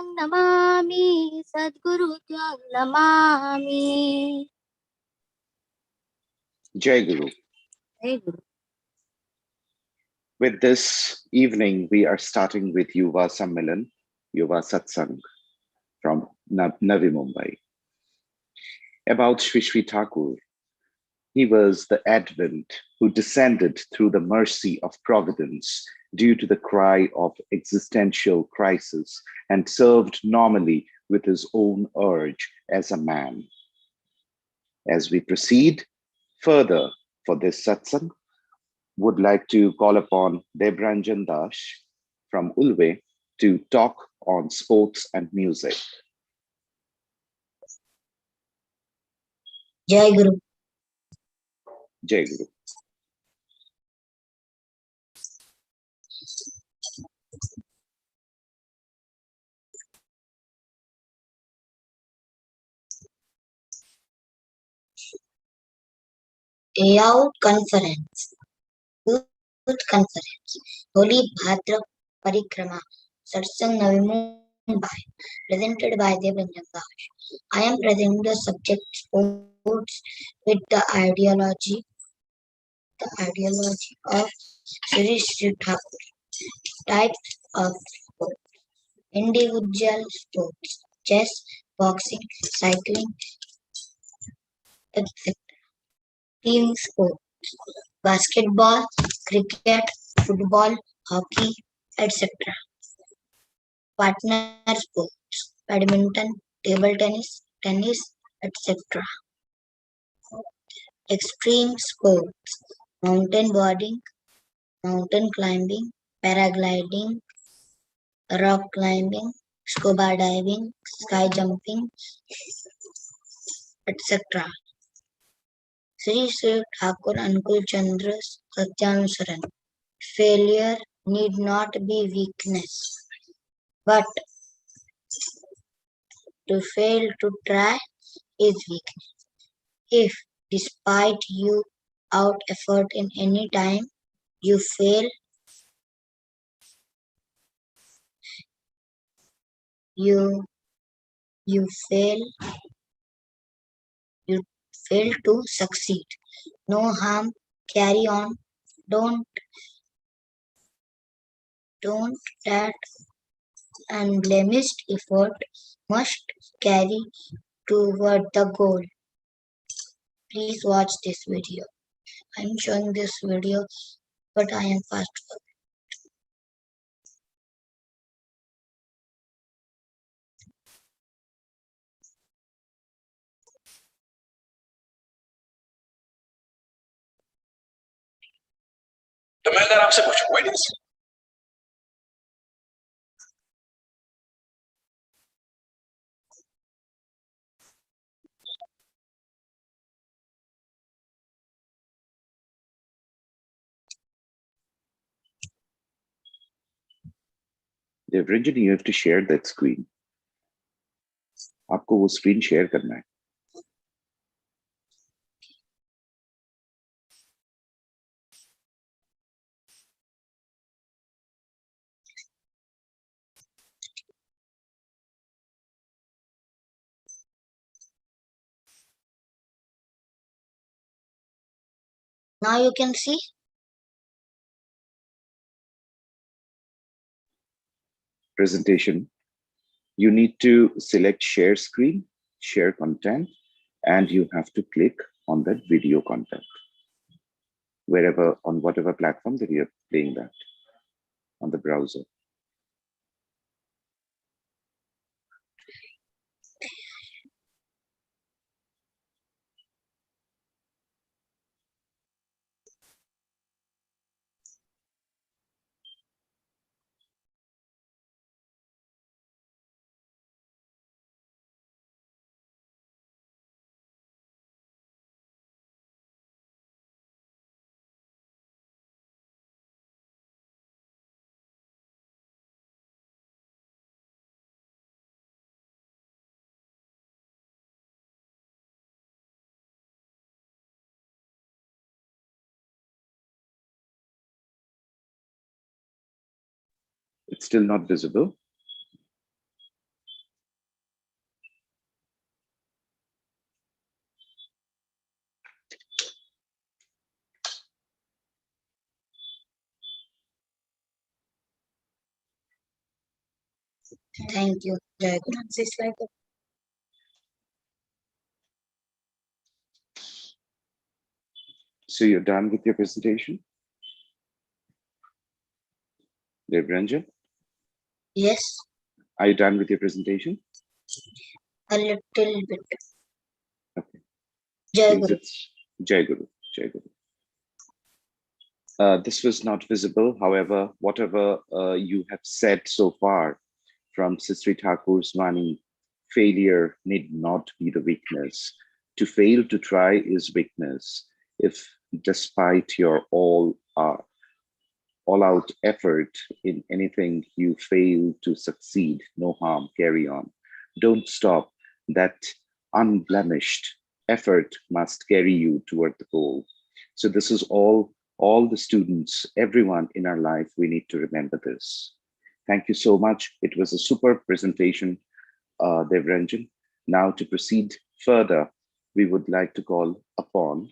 त्वां नमामि सद्गुरु त्वां Namami. Jai Guru. Jai Guru. With this evening, we are starting with Yuva Sammilan, Yuva Satsang from Navi Mumbai. About Sri Sri Thakur, he was the Advent who descended through the mercy of providence due to the cry of existential crisis and served normally with his own urge as a man. As we proceed further for this satsang, would like to call upon Debranjan Das from Ulve to talk on sports and music. Jai Guru. Jai Guru. Layout Conference. Youth Conference. Holy Bhadra Parikrama. Satsang Navi Mumbai. Presented by Debranjan Das. I am presenting the subject sports with the ideology of Sri Sri Thakur. Types of sports. Individual sports. Chess, boxing, cycling, etc. Team sports. Basketball, cricket, football, hockey, etc. Partner sports, badminton, table tennis, etc. Extreme sports, mountain boarding, mountain climbing, paragliding, rock climbing, scuba diving, sky jumping, etc. Sri Sri Thakur Ankul Chandra Satyanusaran. Failure need not be weakness, but to fail to try is weakness. If, despite you out effort in any time, you fail, you fail to succeed. No harm, carry on. Don't that unblemished effort must carry toward the goal. Please watch this video. I am showing this video, but I am fast forward. तो मैं अगर आपसे पूछूं, why do you say? Debranjan, you have to share that screen. आपको वो screen share करना है. Now you can see. Presentation. You need to select share screen, share content, and you have to click on that video content. Wherever, on whatever platform that you're playing that on the browser. It's still not visible. Thank you. Jai Guru. So you're done with your presentation? Devranjan, Yes, are you done with your presentation? a little bit. Okay. Jai Please, Guru. it's Jai Guru. Jai Guru. This was not visible. However, whatever you have said so far from Sri Thakur's Vani, failure need not be the weakness. To fail to try is weakness. If despite your all out effort in anything you fail to succeed, no harm, carry on. Don't stop. That unblemished effort must carry you toward the goal. So this is all the students, everyone in our life, we need to remember this. Thank you so much. It was a super presentation, Devranjan. Now to proceed further, we would like to call upon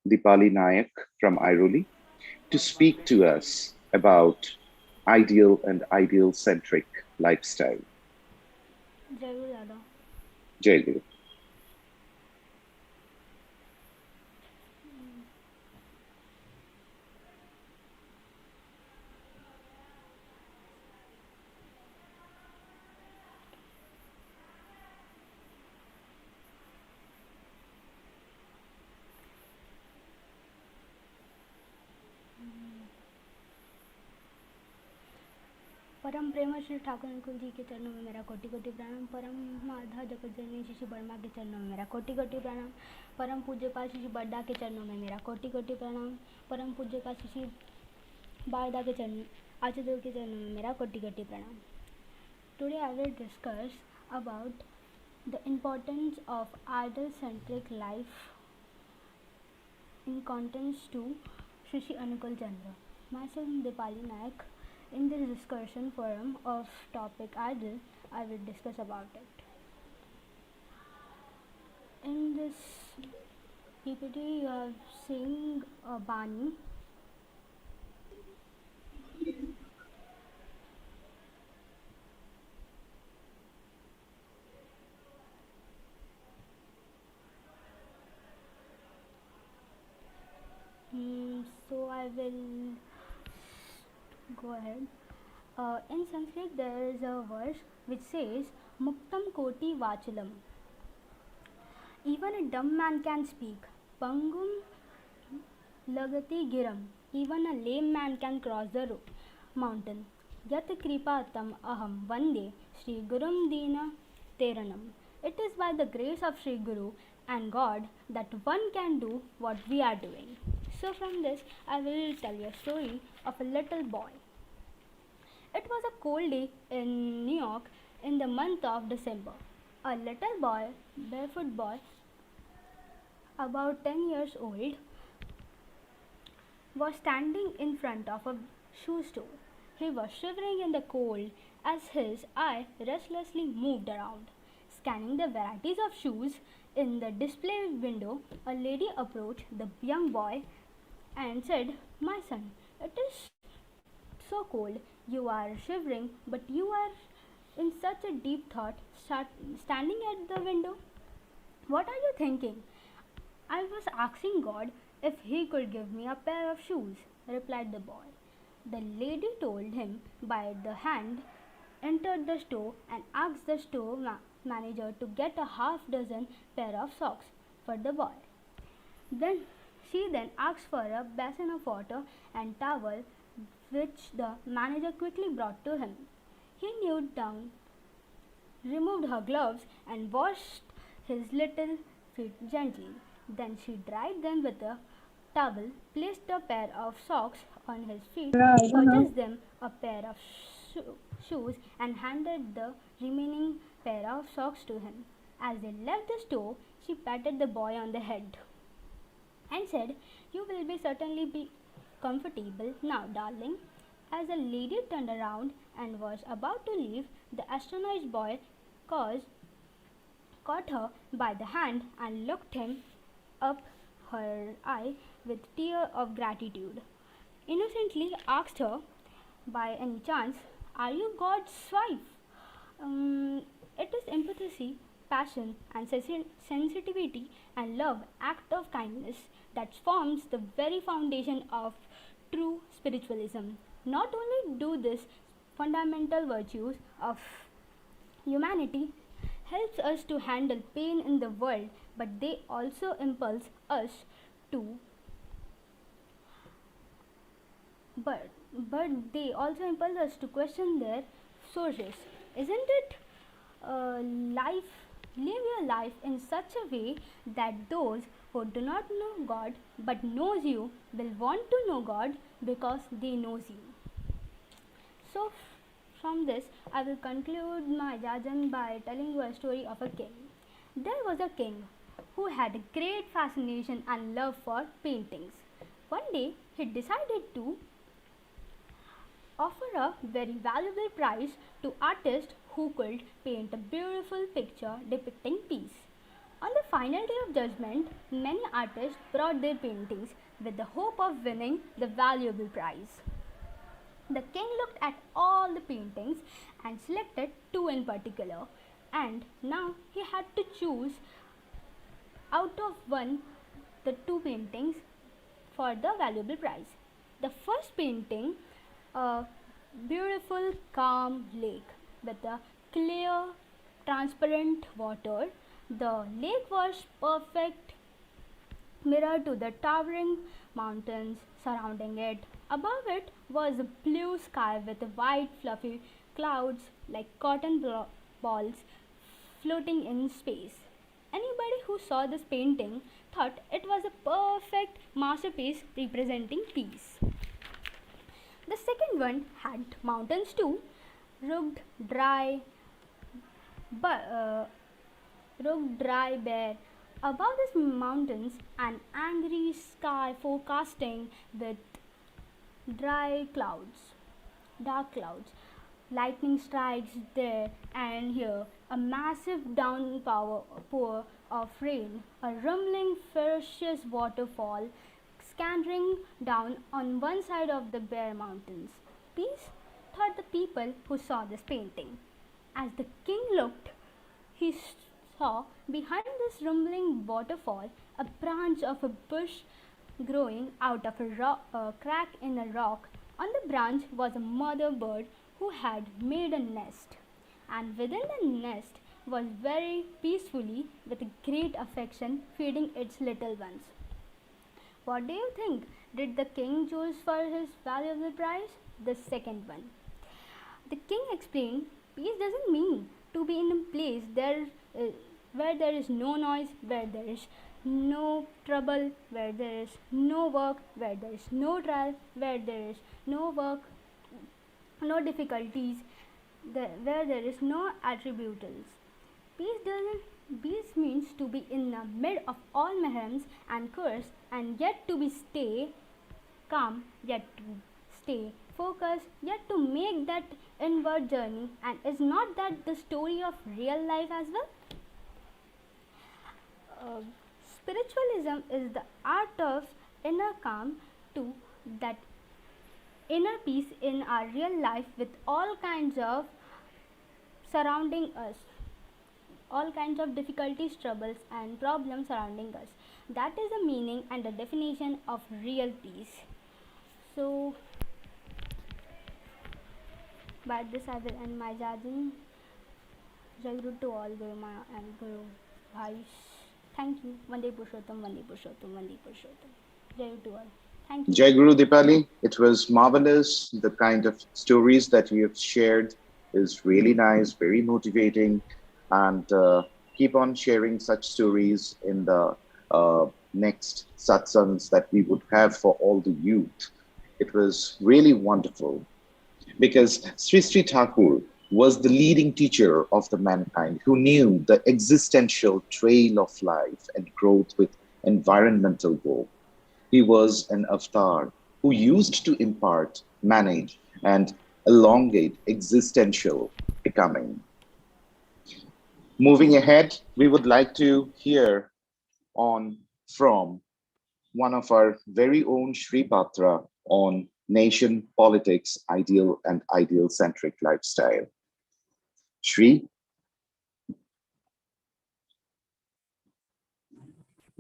Dipali Nayak from Airoli to speak to us about ideal and ideal centric lifestyle. Jai Guru Dada. Jai Guru. परम प्रेम श्री ठाकुर अंकुल जी के चरणों में मेरा कोटि कोटि प्रणाम। परम माधा जगत जननी शिशु वर्मा के चरणों में मेरा कोटि कोटि प्रणाम। परम पूज्य पाल शिशु बड्डा के चरणों में मेरा कोटि कोटि प्रणाम। परम पूज्य पाल शिशु बारदा के चरण आचार्य के चरणों में मेरा कोटि कोटि प्रणाम। Today I will discuss about the importance of idol centric life in contrast to Shri Anukul Chandra. Myself Dipali Nayak. In this discussion forum of topic idol, I will discuss about it. In this PPT, you have seen a Bani. So I will go ahead. In Sanskrit, there is a verse which says Muktam Koti Vachalam. Even a dumb man can speak. Pangum Lagati Giram. Even a lame man can cross the mountain. Yat Kripa Tam Aham Vande Sri Gurum Dina Teranam. It is by the grace of Sri Guru and God that one can do what we are doing. So from this, I will tell you a story of a little boy. It was a cold day in New York in the month of December. A little boy, barefoot boy, about 10 years old, was standing in front of a shoe store. He was shivering in the cold as his eye restlessly moved around. Scanning the varieties of shoes in the display window, a lady approached the young boy and said, "My son, it is so cold. You are shivering, but you are in such a deep thought, standing at the window. What are you thinking?" "I was asking God if He could give me a pair of shoes," replied the boy. The lady told him by the hand, entered the store, and asked the store manager to get a half dozen pair of socks for the boy. She then asked for a basin of water and towel, which the manager quickly brought to him. He kneeled down, removed her gloves, and washed his little feet gently. Then she dried them with a towel, placed a pair of socks on his feet, purchased them a pair of shoes, and handed the remaining pair of socks to him. As they left the store, she patted the boy on the head and said, "You will be certainly be comfortable now, darling." As the lady turned around and was about to leave, the astonished boy caught her by the hand and looked him up her eye with tears of gratitude. Innocently asked her, "By any chance, Are you God's wife? It is empathy, passion, and sensitivity and love, act of kindness that forms the very foundation of true spiritualism. Not only do these fundamental virtues of humanity helps us to handle pain in the world, but they also impulse us to but they also impulse us to question their sources. Isn't it life live your life in such a way that those who do not know God but knows you will want to know God because they knows you. So from this I will conclude my judgment by telling you a story of a king. There was a king who had a great fascination and love for paintings. One day he decided to offer a very valuable prize to artists who could paint a beautiful picture depicting peace. On the final day of judgment, many artists brought their paintings with the hope of winning the valuable prize. The king looked at all the paintings and selected two in particular, and now he had to choose out of one the two paintings for the valuable prize. The first painting, a beautiful calm lake with a clear transparent water. The lake was perfect mirror to the towering mountains surrounding it. Above it was a blue sky with white fluffy clouds like cotton balls floating in space. Anybody who saw this painting thought it was a perfect masterpiece representing peace. The second one had mountains too, rugged, dry, bare. Above these mountains, an angry sky forecasting with dry clouds, dark clouds. Lightning strikes there and here, a massive downpour of rain, a rumbling, ferocious waterfall scattering down on one side of the bare mountains. Peace, thought the people who saw this painting. As the king looked, he saw behind this rumbling waterfall a branch of a bush growing out of a crack in a rock. On the branch was a mother bird who had made a nest, and within the nest was very peacefully, with great affection, feeding its little ones. What do you think? Did the king choose for his valuable prize? The second one. The king explained, peace doesn't mean to be in a place where there is no noise, where there is no trouble, where there is no work, where there is no trial, where there is no work, no difficulties, where there is no attributals. Peace means to be in the mid of all mayhems and curse, and yet to be stay calm, yet to stay focused, yet to make that inward journey. And is not that the story of real life as well? Spiritualism is the art of inner calm, to that inner peace in our real life with all kinds of surrounding us, all kinds of difficulties, troubles, and problems surrounding us. That is the meaning and the definition of real peace. So, by this I will end my judging. Jai Guru to all Guru Ma and Guru Bhais. Thank you. Vande Purushottam, Vande Purushottam, Vande Purushottam. Jai Guru to all. Thank you. Jai Guru Dipali, it was marvelous. The kind of stories that you have shared is really nice, very motivating, and keep on sharing such stories in the next satsangs that we would have for all the youth. It was really wonderful because Sri Sri Thakur was the leading teacher of the mankind who knew the existential trail of life and growth with environmental goal. He was an avatar who used to impart, manage, and elongate existential becoming. Moving ahead, we would like to hear on from one of our very own Sri Patra on Nation, Politics, Ideal and Ideal-Centric Lifestyle. Shri?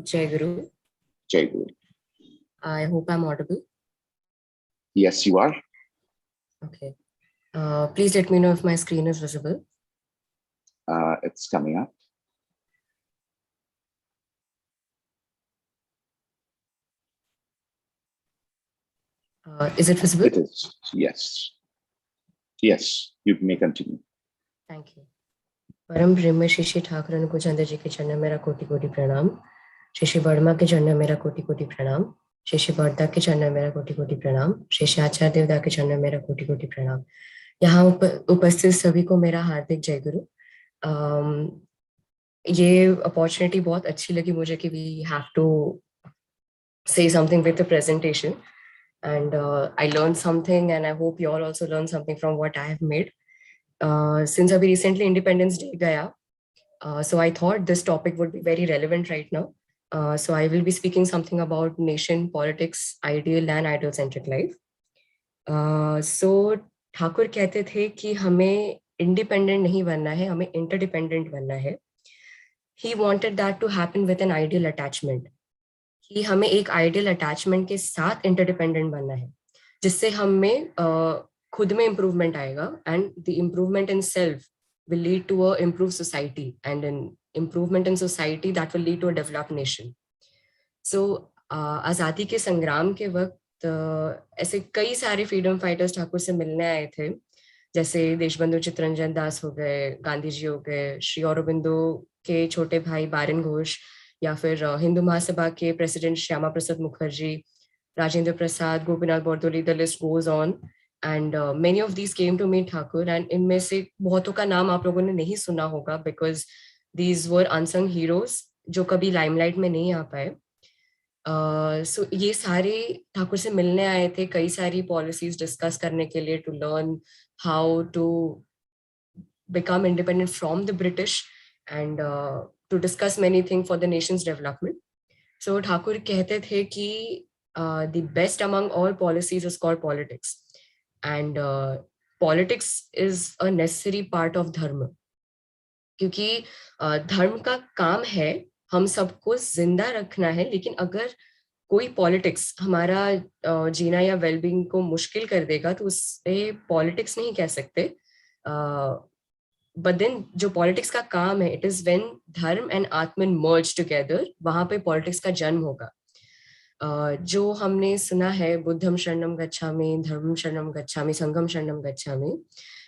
Jai Guru. Jai Guru. I hope I'm audible. Yes, you are. Okay. Please let me know if my screen is visible. It's coming up. Is it visible? It is, yes. Yes, you may continue. Thank you. परम प्रेम श्री ठाकुर अनुकूल चंद्र जी के चरण में मेरा कोटि कोटि प्रणाम। श्री वर्मा के चरण में मेरा कोटि कोटि प्रणाम। श्री बर्दा के चरण में मेरा कोटि कोटि प्रणाम। श्री आचार्य देवदा के चरण में मेरा कोटि कोटि प्रणाम। यहाँ उपस्थित सभी को मेरा हार्दिक जय गुरु। ये अपॉर्चुनिटी बहुत अच्छी लगी मुझे कि we have to say something with the presentation, and I learned something, and I hope you all also learned something from what I have made. Since abhi recently Independence Day gaya, so I thought this topic would be very relevant right now. So I will be speaking something about nation, politics, ideal and ideal-centric life. So Thakur कहते थे कि हमें independent नहीं बनना है, हमें interdependent बनना है. He wanted that to happen with an ideal attachment. कि हमें एक आइडियल अटैचमेंट के साथ इंटरडिपेंडेंट बनना है, जिससे हमें खुद में इम्प्रूवमेंट आएगा, and the improvement in self will lead to a improve society, and an improvement in society that will lead to a developed nation. So आज़ादी के संग्राम के वक्त ऐसे कई सारे फ्रीडम फाइटर्स ठाकुर से मिलने आए थे, जैसे देशबंधु चित्तरंजन दास हो गए, गांधी जी हो गए, श्री औरोबिंदो के छोटे भाई बारिन घोष, या फिर हिंदू महासभा के president Shyama Prasad Mukherjee, Rajendra Prasad, Gopinath Bordoloi, the list goes on, and many of these came to meet Thakur. And इनमें से बहुतों का नाम आप लोगों ने नहीं सुना होगा, because these were unsung heroes जो कभी लाइमलाइट में नहीं आ पाए. सो ये सारे ठाकुर से मिलने आए थे कई सारी पॉलिसीज डिस्कस करने के लिए, to learn how to become independent from the British, and to discuss many things for the nation's development. So Thakur कहते थे कि the best among all policies is called politics, and politics is a necessary part of dharma, क्योंकि धर्म का काम है हम सबको जिंदा रखना है, लेकिन अगर कोई पॉलिटिक्स हमारा जीना या वेलबींग को मुश्किल कर देगा तो उससे पॉलिटिक्स नहीं कह सकते. बट देन जो पॉलिटिक्स का काम है, इट इज व्हेन धर्म एंड आत्मन मर्ज टुगेदर, वहां पे पॉलिटिक्स का जन्म होगा. जो हमने सुना है बुद्धम शरणम गच्छामि, धर्मम शरणम गच्छामि, संघम शरणम गच्छामि,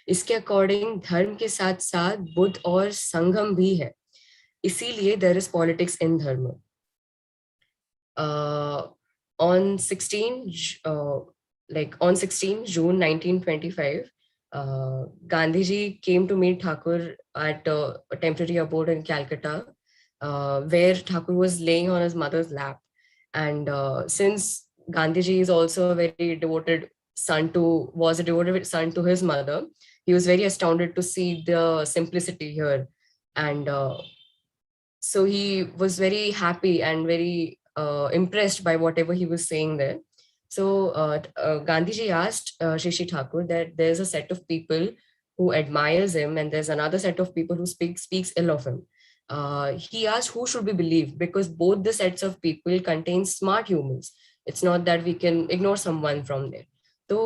इसके अकॉर्डिंग धर्म के साथ साथ बुद्ध और संगम भी है, इसीलिए देयर इज पॉलिटिक्स इन धर्म. on 16 June 1925, Gandhiji came to meet Thakur at a temporary abode in Calcutta, where Thakur was laying on his mother's lap. And since Gandhiji is also a very devoted son to his mother, he was very astounded to see the simplicity here. And so he was very happy and very impressed by whatever he was saying there. So Gandhiji asked Shri Thakur that there's a set of people who admires him and there's another set of people who speaks ill of him. He asked who should we believe, because both the sets of people contain smart humans. It's not that we can ignore someone from there. तो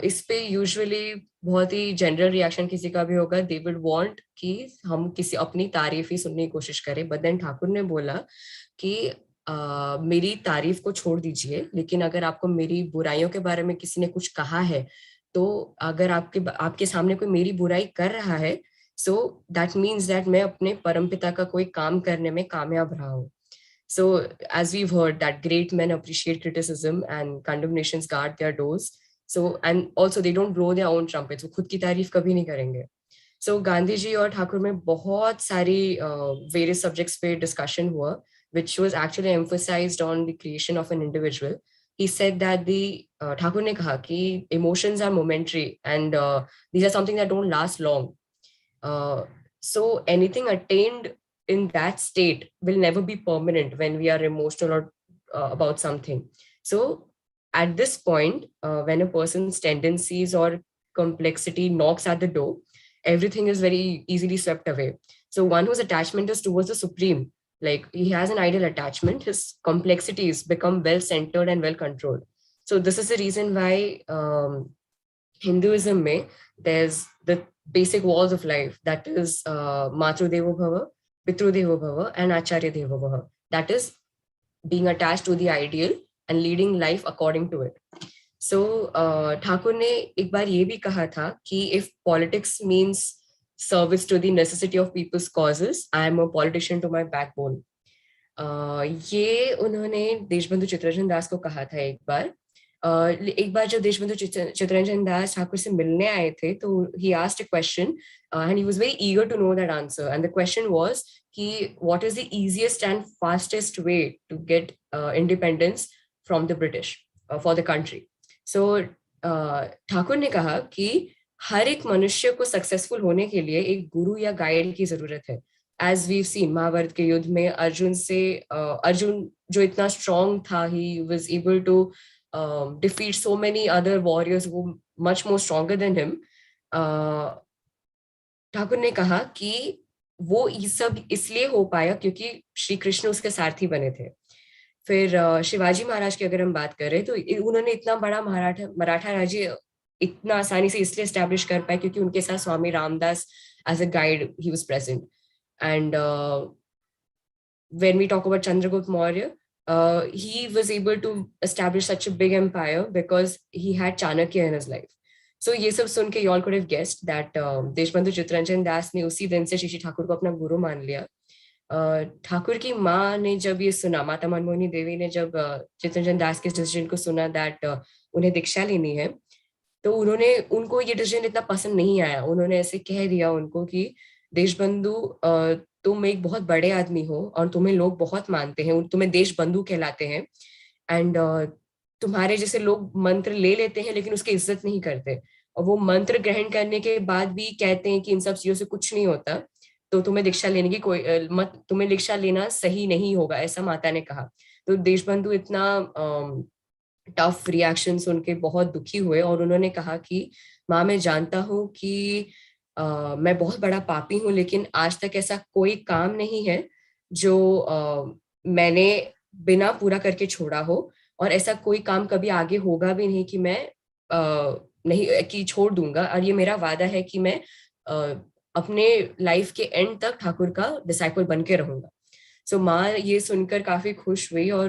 इस पे usually बहुत ही general reaction किसी का भी होगा, they would want कि हम किसी अपनी तारीफ ही सुनने की कोशिश करें. बट देन ठाकुर ने बोला कि मेरी तारीफ को छोड़ दीजिए, लेकिन अगर आपको मेरी बुराइयों के बारे में किसी ने कुछ कहा है, तो अगर आपके सामने कोई मेरी बुराई कर रहा है, सो दैट मीन्स दैट मैं अपने परमपिता का कोई काम करने में कामयाब रहा हूँ. So as we've heard that great men appreciate criticism and condemnations guard their doors. So and also they don't blow their own trumpets. वो खुद की तारीफ कभी नहीं करेंगे. So गांधी जी और ठाकुर में बहुत सारी various subjects पे discussion हुआ, which was actually emphasized on the creation of an individual. He said that Thakur ने कहा कि emotions are momentary and these are something that don't last long. So anything attained in that state will never be permanent when we are emotional or about something. So at this point, when a person's tendencies or complexity knocks at the door, everything is very easily swept away. So one whose attachment is towards the supreme, like he has an ideal attachment, his complexities become well centered and well controlled. So this is the reason why Hinduism mein, there's the basic walls of life, that is Matru Devo Bhava, Pitru Devo Bhava, and Acharya Devo Bhava. That is being attached to the ideal and leading life according to it. So Thakur ने एक बार ये भी कहा था कि if politics means service to the necessity of people's causes, I am a politician to my backbone. ये उन्होंने देशबंधु चित्तरंजन दास को कहा था एक बार जब देशबंधु चित्तरंजन दास ठाकुर से मिलने आए थे तो he asked a question and he was very eager to know that answer, and the question was कि what is the easiest and fastest way to get independence from the British for the country. So Thakur ने कहा कि हर एक मनुष्य को successful होने के लिए एक गुरु या गाइड की जरूरत है. As we've seen, महाभारत के युद्ध में अर्जुन जो इतना स्ट्रॉन्ग था, he was able to defeat so many other warriors who were much more stronger than him. Thakur ने कहा कि वो ये सब इसलिए हो पाया क्योंकि श्री कृष्ण उसके सारथी बने थे. फिर शिवाजी महाराज की अगर हम बात करें तो उन्होंने इतना बड़ा मराठा राज्य इतना आसानी से इसलिए एस्टैब्लिश कर पाए क्योंकि उनके साथ Swami Ramdas as a guide he was present. And when we talk about Chandragupta Maurya, he was able to establish such a big empire because he had Chanakya in his life. So ये सब सुन के you all could have guessed that Deshbandhu Chittaranjan Das ने उसी दिन से श्री ठाकुर को अपना गुरु मान लिया. ठाकुर की माँ ने जब ये सुना, माता मनमोहनी देवी ने जब चित्तरंजन दास के डिसीजन को सुना दैट उन्हें दीक्षा लेनी है, तो उनको ये डिसीजन इतना पसंद नहीं आया. उन्होंने ऐसे कह दिया उनको कि देशबंधु तुम एक बहुत बड़े आदमी हो और तुम्हें लोग बहुत मानते हैं, तुम्हें देश बंधु कहलाते हैं, एंड तुम्हारे जैसे लोग मंत्र ले लेते हैं लेकिन उसकी इज्जत नहीं करते, और वो मंत्र ग्रहण करने के बाद भी कहते हैं कि इन सब चीजों से कुछ नहीं होता, तो तुम्हें दीक्षा लेने की तुम्हें दीक्षा लेना सही नहीं होगा, ऐसा माता ने कहा. तो देशबंधु इतना टफ रिएक्शन सुन के बहुत दुखी हुए और उन्होंने कहा कि माँ मैं जानता हूँ कि मैं बहुत बड़ा पापी हूँ, लेकिन आज तक ऐसा कोई काम नहीं है जो मैंने बिना पूरा करके छोड़ा हो, और ऐसा कोई काम कभी आगे होगा भी नहीं कि मैं नहीं कि छोड़ दूंगा, और ये मेरा वादा है कि मैं अपने लाइफ के एंड तक ठाकुर का डिसाइपल बन के रहूंगा. सो माँ ये सुनकर काफी खुश हुई और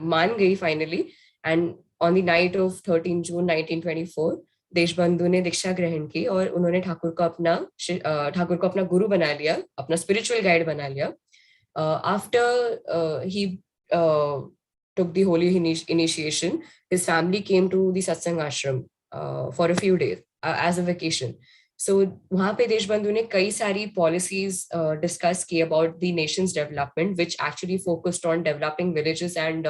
मान गई finally. And on the night of 13 जून 1924 देशबंधु ने दीक्षा ग्रहण की और उन्होंने ठाकुर को अपना गुरु बना लिया, अपना स्पिरिचुअल गाइड बना लिया. After he took the holy initiation, his family came to the satsang ashram for a few days as a vacation. So वहाँ पे देशबंधु ने कई सारी policies discuss की about the nation's development, which actually focused on developing villages and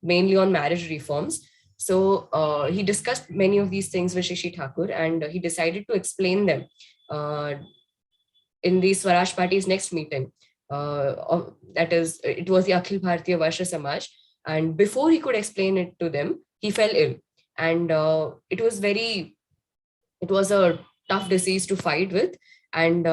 mainly on marriage reforms. So he discussed many of these things with Shri Thakur, and he decided to explain them in the Swaraj Party's next meeting. That is, it was the Akhil Bharatiya Vaishya Samaj. And before he could explain it to them, he fell ill. And it was a tough disease to fight with. And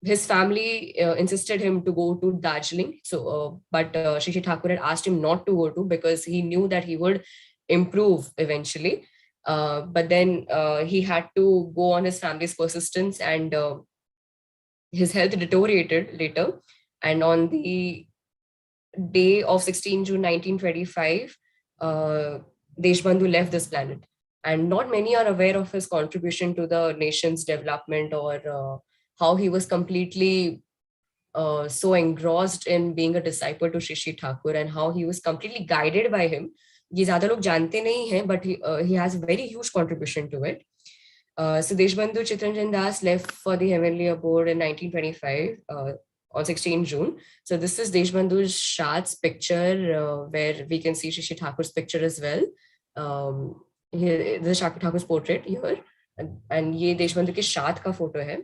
his family insisted him to go to Darjeeling. So, but Shri Thakur had asked him not to go to, because he knew that he would improve eventually. But then he had to go on his family's persistence, and his health deteriorated later. And on the day of 16 June 1925, Deshbandhu left this planet. And not many are aware of his contribution to the nation's development, or how he was completely so engrossed in being a disciple to Shri Thakur, and how he was completely guided by him. ये ज़्यादा लोग जानते नहीं हैं, but he has a very huge contribution to it. So Deshbandhu Chittaranjan Das left for the heavenly abode in 1925 on 16 June. So this is Deshbandhu Shad's picture, where we can see Shri Thakur's picture as well. Here, this is Shri Thakur's portrait here, and ये Deshbandhu के Shad का photo है.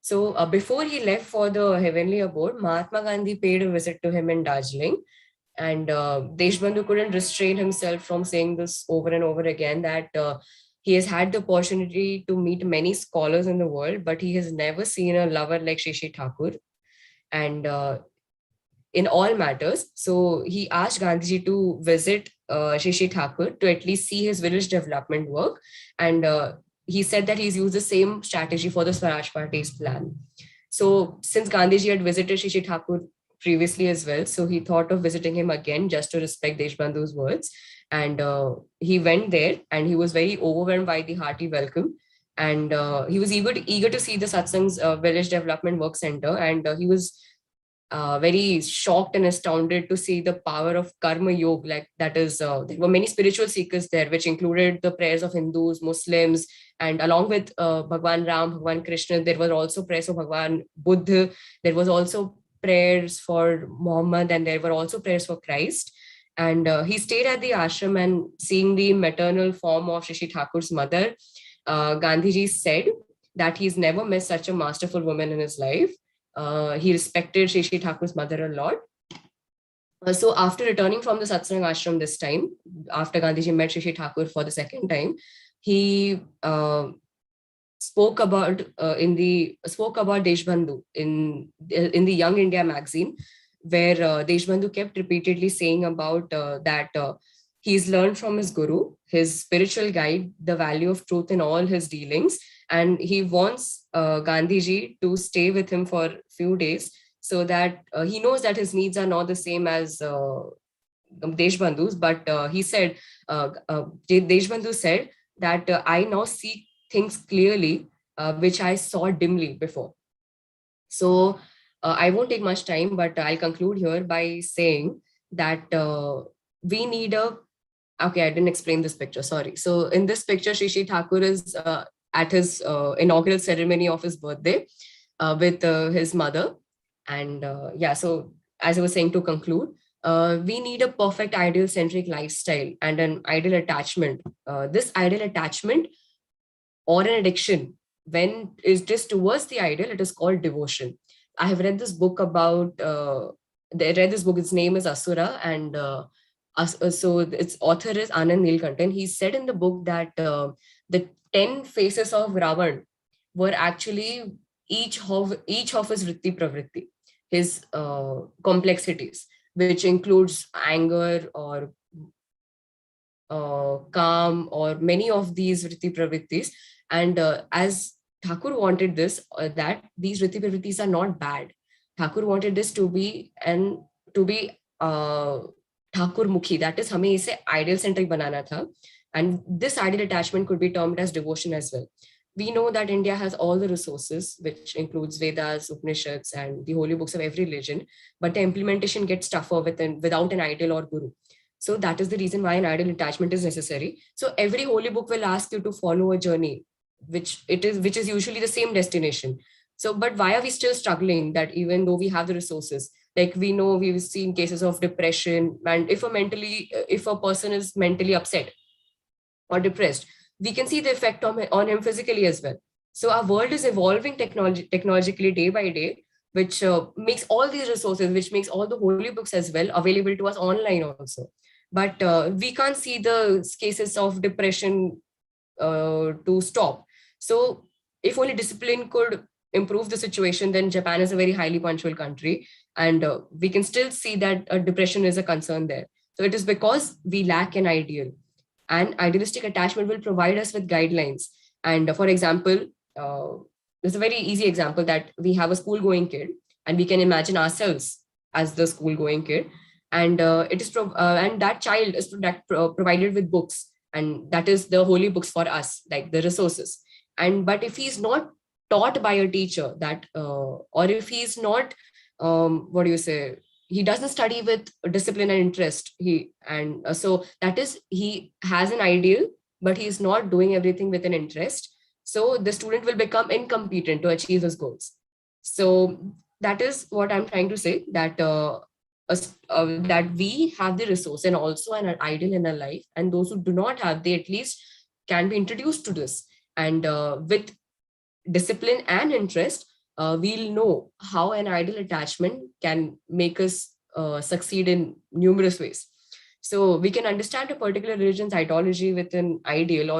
So before he left for the heavenly abode, Mahatma Gandhi paid a visit to him in Darjeeling. And Deshbandhu couldn't restrain himself from saying this over and over again, that he has had the opportunity to meet many scholars in the world, but he has never seen a lover like Shri Thakur. And in all matters. So he asked Gandhiji to visit Shri Thakur to at least see his village development work. And he said that he's used the same strategy for the Swaraj Party's plan. So since Gandhiji had visited Shri Thakur previously as well, so he thought of visiting him again just to respect Deshbandhu's words. And he went there and he was very overwhelmed by the hearty welcome. And he was eager to see the Satsang's village development work center. And he was very shocked and astounded to see the power of karma yoga. Like that is, there were many spiritual seekers there, which included the prayers of Hindus, Muslims, and along with Bhagwan Ram, Bhagwan Krishna, there was also prayers of Bhagwan Buddha. There was also prayers for Muhammad, and there were also prayers for Christ. And he stayed at the ashram, and seeing the maternal form of Shri Thakur's mother, Gandhiji said that he's never met such a masterful woman in his life. He respected Shri Thakur's mother a lot. So after returning from the Satsang ashram this time, after Gandhiji met Shri Thakur for the second time, he spoke about Deshbandhu in the Young India magazine, where Deshbandhu kept repeatedly saying about that he's learned from his guru, his spiritual guide, the value of truth in all his dealings. And he wants Gandhiji to stay with him for a few days, so that he knows that his needs are not the same as Deshbandhu's. But he said, Deshbandhu said that I now see things clearly, which I saw dimly before. So I won't take much time, but I'll conclude here by saying that we need okay, I didn't explain this picture, sorry. So in this picture, Shri Thakur is at his inaugural ceremony of his birthday with his mother. And yeah, so as I was saying, to conclude, we need a perfect ideal-centric lifestyle and an ideal attachment. This ideal attachment or an addiction, when it is towards the ideal, it is called devotion. I have read this book about, its name is Asura, and so its author is Anand Neelakantan. He said in the book that the 10 faces of Ravan were actually each of his vritti pravritti, his complexities, which includes anger or calm or many of these vritti pravrittis. And as Thakur wanted this, that these vritti pravrittis are not bad. Thakur wanted this to be Thakur Mukhi, that is, हमें इसे ideal centric बनाना था. And this ideal attachment could be termed as devotion as well. We know that India has all the resources, which includes Vedas, Upanishads, and the holy books of every religion, but the implementation gets tougher without an ideal or guru. So that is the reason why an ideal attachment is necessary. So every holy book will ask you to follow a journey, which is usually the same destination. So, but why are we still struggling that even though we have the resources? Like we know, we've seen cases of depression, and if a person is mentally upset or depressed, we can see the effect on him physically as well. So our world is evolving technologically day by day, which makes all these resources, which makes all the holy books as well available to us online also. But we can't see the cases of depression to stop. So if only discipline could improve the situation, then Japan is a very highly punctual country. And we can still see that depression is a concern there. So it is because we lack an ideal. And idealistic attachment will provide us with guidelines. And for example, there's a very easy example that we have a school-going kid, and we can imagine ourselves as the school-going kid. And and that child is provided with books, and that is the holy books for us, like the resources. But if he's not taught by a teacher that, or if he's not, he doesn't study with discipline and interest. So that is, he has an ideal, but he's not doing everything with an interest. So the student will become incompetent to achieve his goals. So that is what I'm trying to say, that that we have the resource and also an ideal in our life, and those who do not have, they at least can be introduced to this. And with discipline and interest, we'll know how an ideal attachment can make us succeed in numerous ways. So we can understand a particular religion's ideology with an ideal,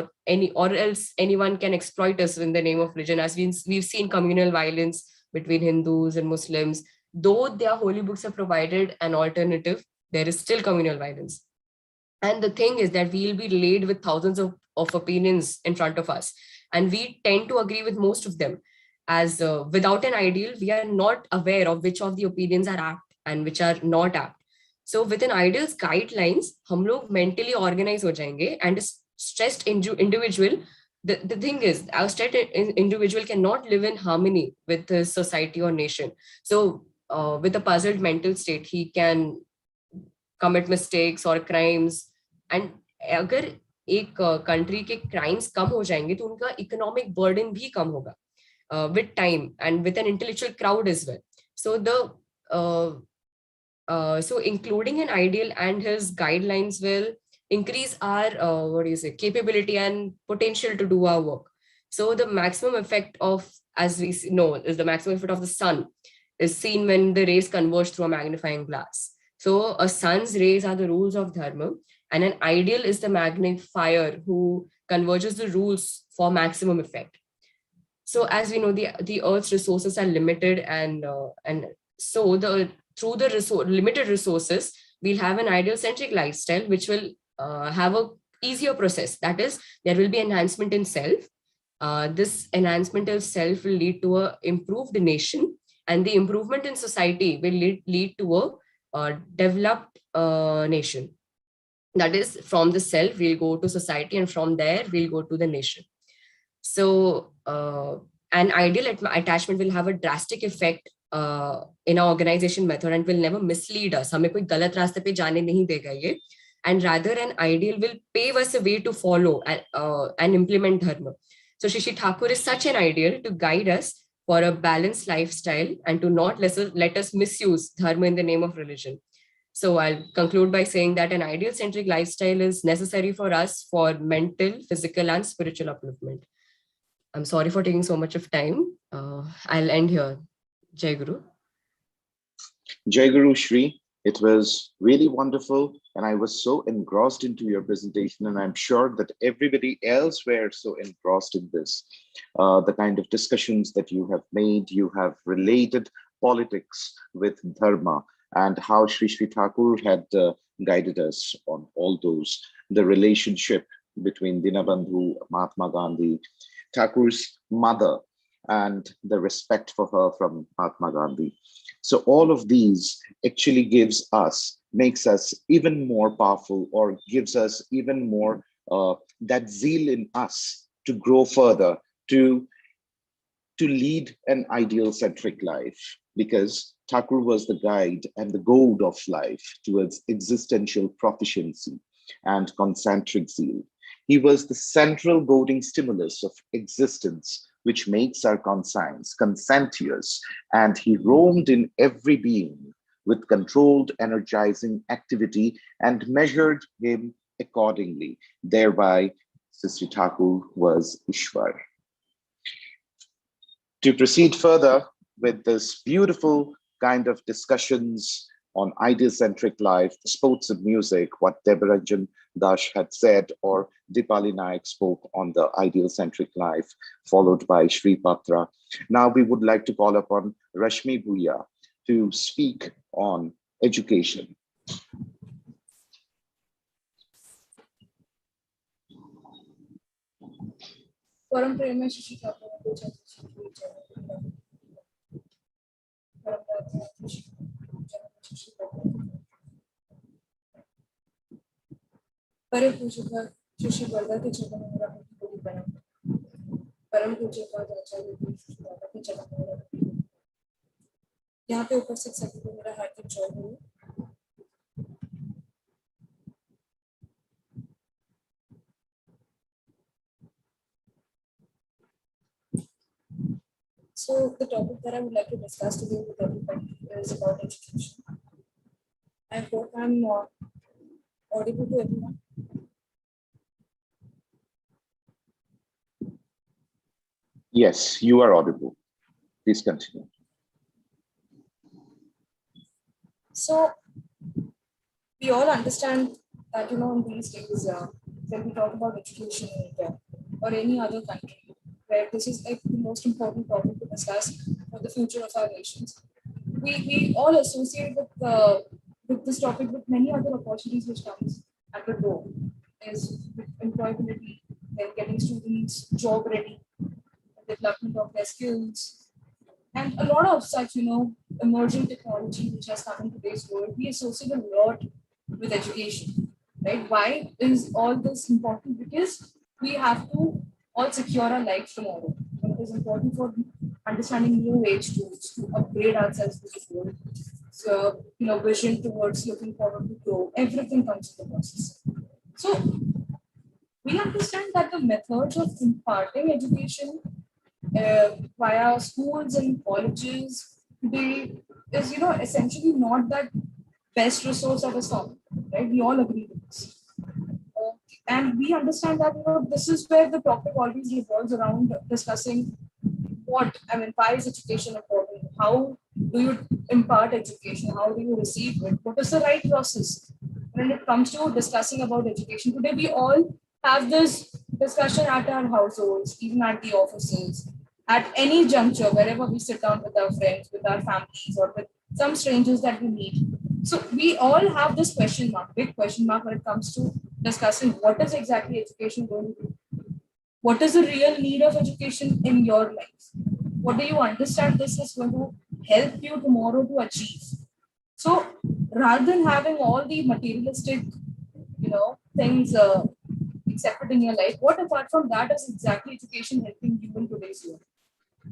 or else anyone can exploit us in the name of religion, as we've seen communal violence between Hindus and Muslims. Though their holy books have provided an alternative, there is still communal violence. And the thing is that we'll be laid with thousands of opinions in front of us, and we tend to agree with most of them. As without an ideal, we are not aware of which of the opinions are apt and which are not apt. So with an ideal's guidelines, हम लोग mentally organize हो जाएंगे, and a stressed individual, the thing is, our stressed individual cannot live in harmony with his society or nation. So with a puzzled mental state, he can commit mistakes or crimes. And अगर एक country के crimes कम हो जाएंगे तो उनका economic burden भी कम होगा with time and with an intellectual crowd as well. So so including an ideal and his guidelines will increase our capability and potential to do our work. So the maximum effect of, as we know, is the maximum effect of the sun is seen when the rays converge through a magnifying glass. So a sun's rays are the rules of dharma, and an ideal is the magnifier who converges the rules for maximum effect. So as we know, the Earth's resources are limited, and so through the limited resources, we'll have an ideal-centric lifestyle, which will have a easier process. That is, there will be enhancement in self. This enhancement of self will lead to a improved nation, and the improvement in society will lead to a developed nation. That is, from the self, we'll go to society, and from there, we'll go to the nation. So an ideal attachment will have a drastic effect in our organization method and will never mislead us. हमें कोई गलत रास्ते पे जाने नहीं देगा ये. And rather, an ideal will pave us a way to follow and implement dharma. So Shri Shri Thakur is such an ideal to guide us for a balanced lifestyle and to not let us misuse dharma in the name of religion. So I'll conclude by saying that an ideal-centric lifestyle is necessary for us for mental, physical, and spiritual upliftment. I'm sorry for taking so much of time. I'll end here. Jai Guru. Jai Guru Shri, it was really wonderful, and I was so engrossed into your presentation, and I'm sure that everybody else were so engrossed in this. The kind of discussions that you have made, you have related politics with dharma, and how Shri Shri Thakur had guided us on all those, the relationship between Dinabandhu, Mahatma Gandhi, Thakur's mother, and the respect for her from Mahatma Gandhi. So all of these actually makes us even more powerful, or gives us even more that zeal in us to grow further, to lead an ideal-centric life, because Thakur was the guide and the goal of life towards existential proficiency and concentric zeal. He was the central goading stimulus of existence, which makes our conscience conscientious, and he roamed in every being with controlled, energizing activity and measured him accordingly. Thereby, Sri Thakur was Ishwar. To proceed further with this beautiful kind of discussions on ideal-centric life, sports and music, what Debaranjan Das had said, or Dipali Naik spoke on the ideal-centric life, followed by Shri Patra. Now we would like to call upon Rashmi Bhuya to speak on education. परम प्रेम में शिशु ठाकुर ने पूछा परम पूज्य का शिशु वर्धा के चरण में मेरा कोटि प्रणाम। परम पूज्य का आचार्य वर्धा के चरण में मेरा कोटि प्रणाम। यहाँ पे उपस्थित सभी को मेरा हार्दिक जय गुरु। So the topic that I would like to discuss today with everybody is about education. I hope I'm audible to everyone. Yes, you are audible. Please continue. So we all understand that, in these days, when we talk about education in India or any other country, where this is like the most important topic to discuss for the future of our nations, we all associate with this topic with many other opportunities which comes at the door, is with employability, then getting students job ready, development of their skills, and a lot of such, emerging technology which has come in today's world. We associate a lot with education, right? Why is all this important? Because we have to all secure our lives tomorrow. And it is important for understanding new age tools to upgrade ourselves to this world. So, vision towards looking forward to grow. Everything comes in the process. So we understand that the methods of imparting education via schools and colleges today is, essentially not that best resource of a song, right? We all agree with this. And we understand that, this is where the topic always revolves around discussing why is education important? How do you impart education? How do you receive it? What is the right process? When it comes to discussing about education, today we all have this discussion at our households, even at the offices, at any juncture, wherever we sit down with our friends, with our families, or with some strangers that we meet. So we all have this question mark, big question mark, when it comes to discussing what is exactly education going to do. What is the real need of education in your life? What do you understand this is going to help you tomorrow to achieve? So rather than having all the materialistic, things accepted in your life, what apart from that is exactly education helping you in today's world?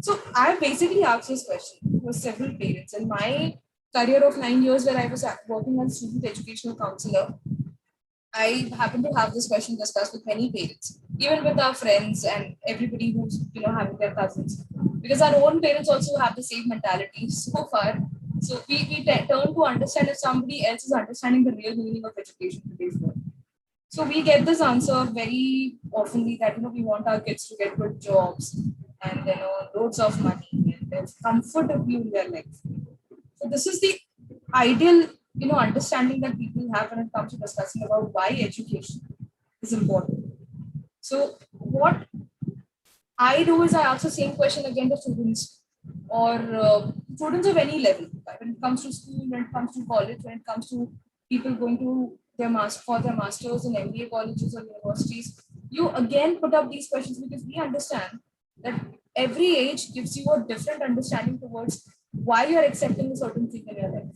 So I basically asked this question to several parents. In my career of 9 years, where I was working as student educational counselor, I happen to have this question discussed with many parents, even with our friends and everybody who's having their cousins, because our own parents also have the same mentality so far. So we turn to understand if somebody else is understanding the real meaning of education in today's world. So we get this answer very oftenly that we want our kids to get good jobs and loads of money and there's comfortably in their life. So this is the ideal understanding that people have when it comes to discussing about why education is important. So what I do is I ask the same question again to students or students of any level. When it comes to school, when it comes to college, when it comes to people going to for their masters in MBA colleges or universities, you again put up these questions because we understand that every age gives you a different understanding towards why you're accepting a certain thing in your life.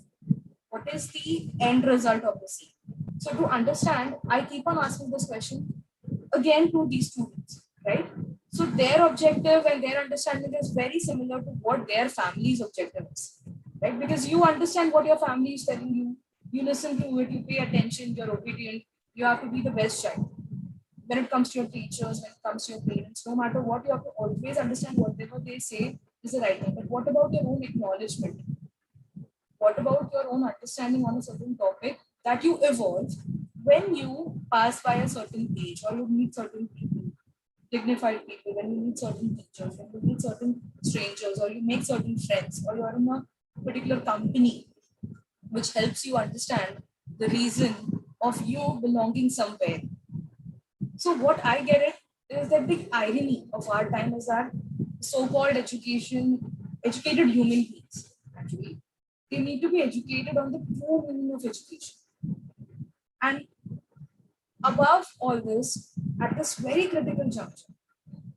What is the end result of the same? So to understand, I keep on asking this question again to these students, right? So their objective and their understanding is very similar to what their family's objective is, right? Because you understand what your family is telling you, you listen to it, you pay attention, you're obedient, you have to be the best child. When it comes to your teachers, when it comes to your parents, no matter what, you have to always understand whatever they say is the right thing. But what about your own acknowledgement? What about your own understanding on a certain topic that you evolve when you pass by a certain page or you meet certain people, dignified people, when you meet certain teachers, when you meet certain strangers, or you make certain friends, or you're in a particular company which helps you understand the reason of you belonging somewhere. So what I get it is that the irony of our time is that so-called educated human beings, actually, they need to be educated on the true meaning of education. And above all this, at this very critical juncture,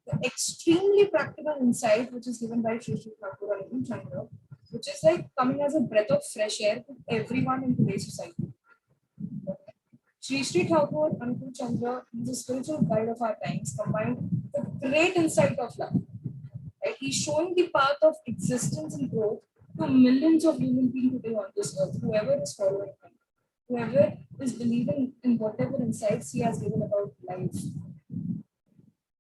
the extremely practical insight which is given by Sri Sri Thakur and Anupam Chandra, which is like coming as a breath of fresh air to everyone in today's society. Sri Sri Thakur and Anupam Chandra is a spiritual guide of our times, combined the great insight of love. Right? He's showing the path of existence and growth to millions of human beings today on this earth, whoever is following him, whoever is believing in whatever insights he has given about life.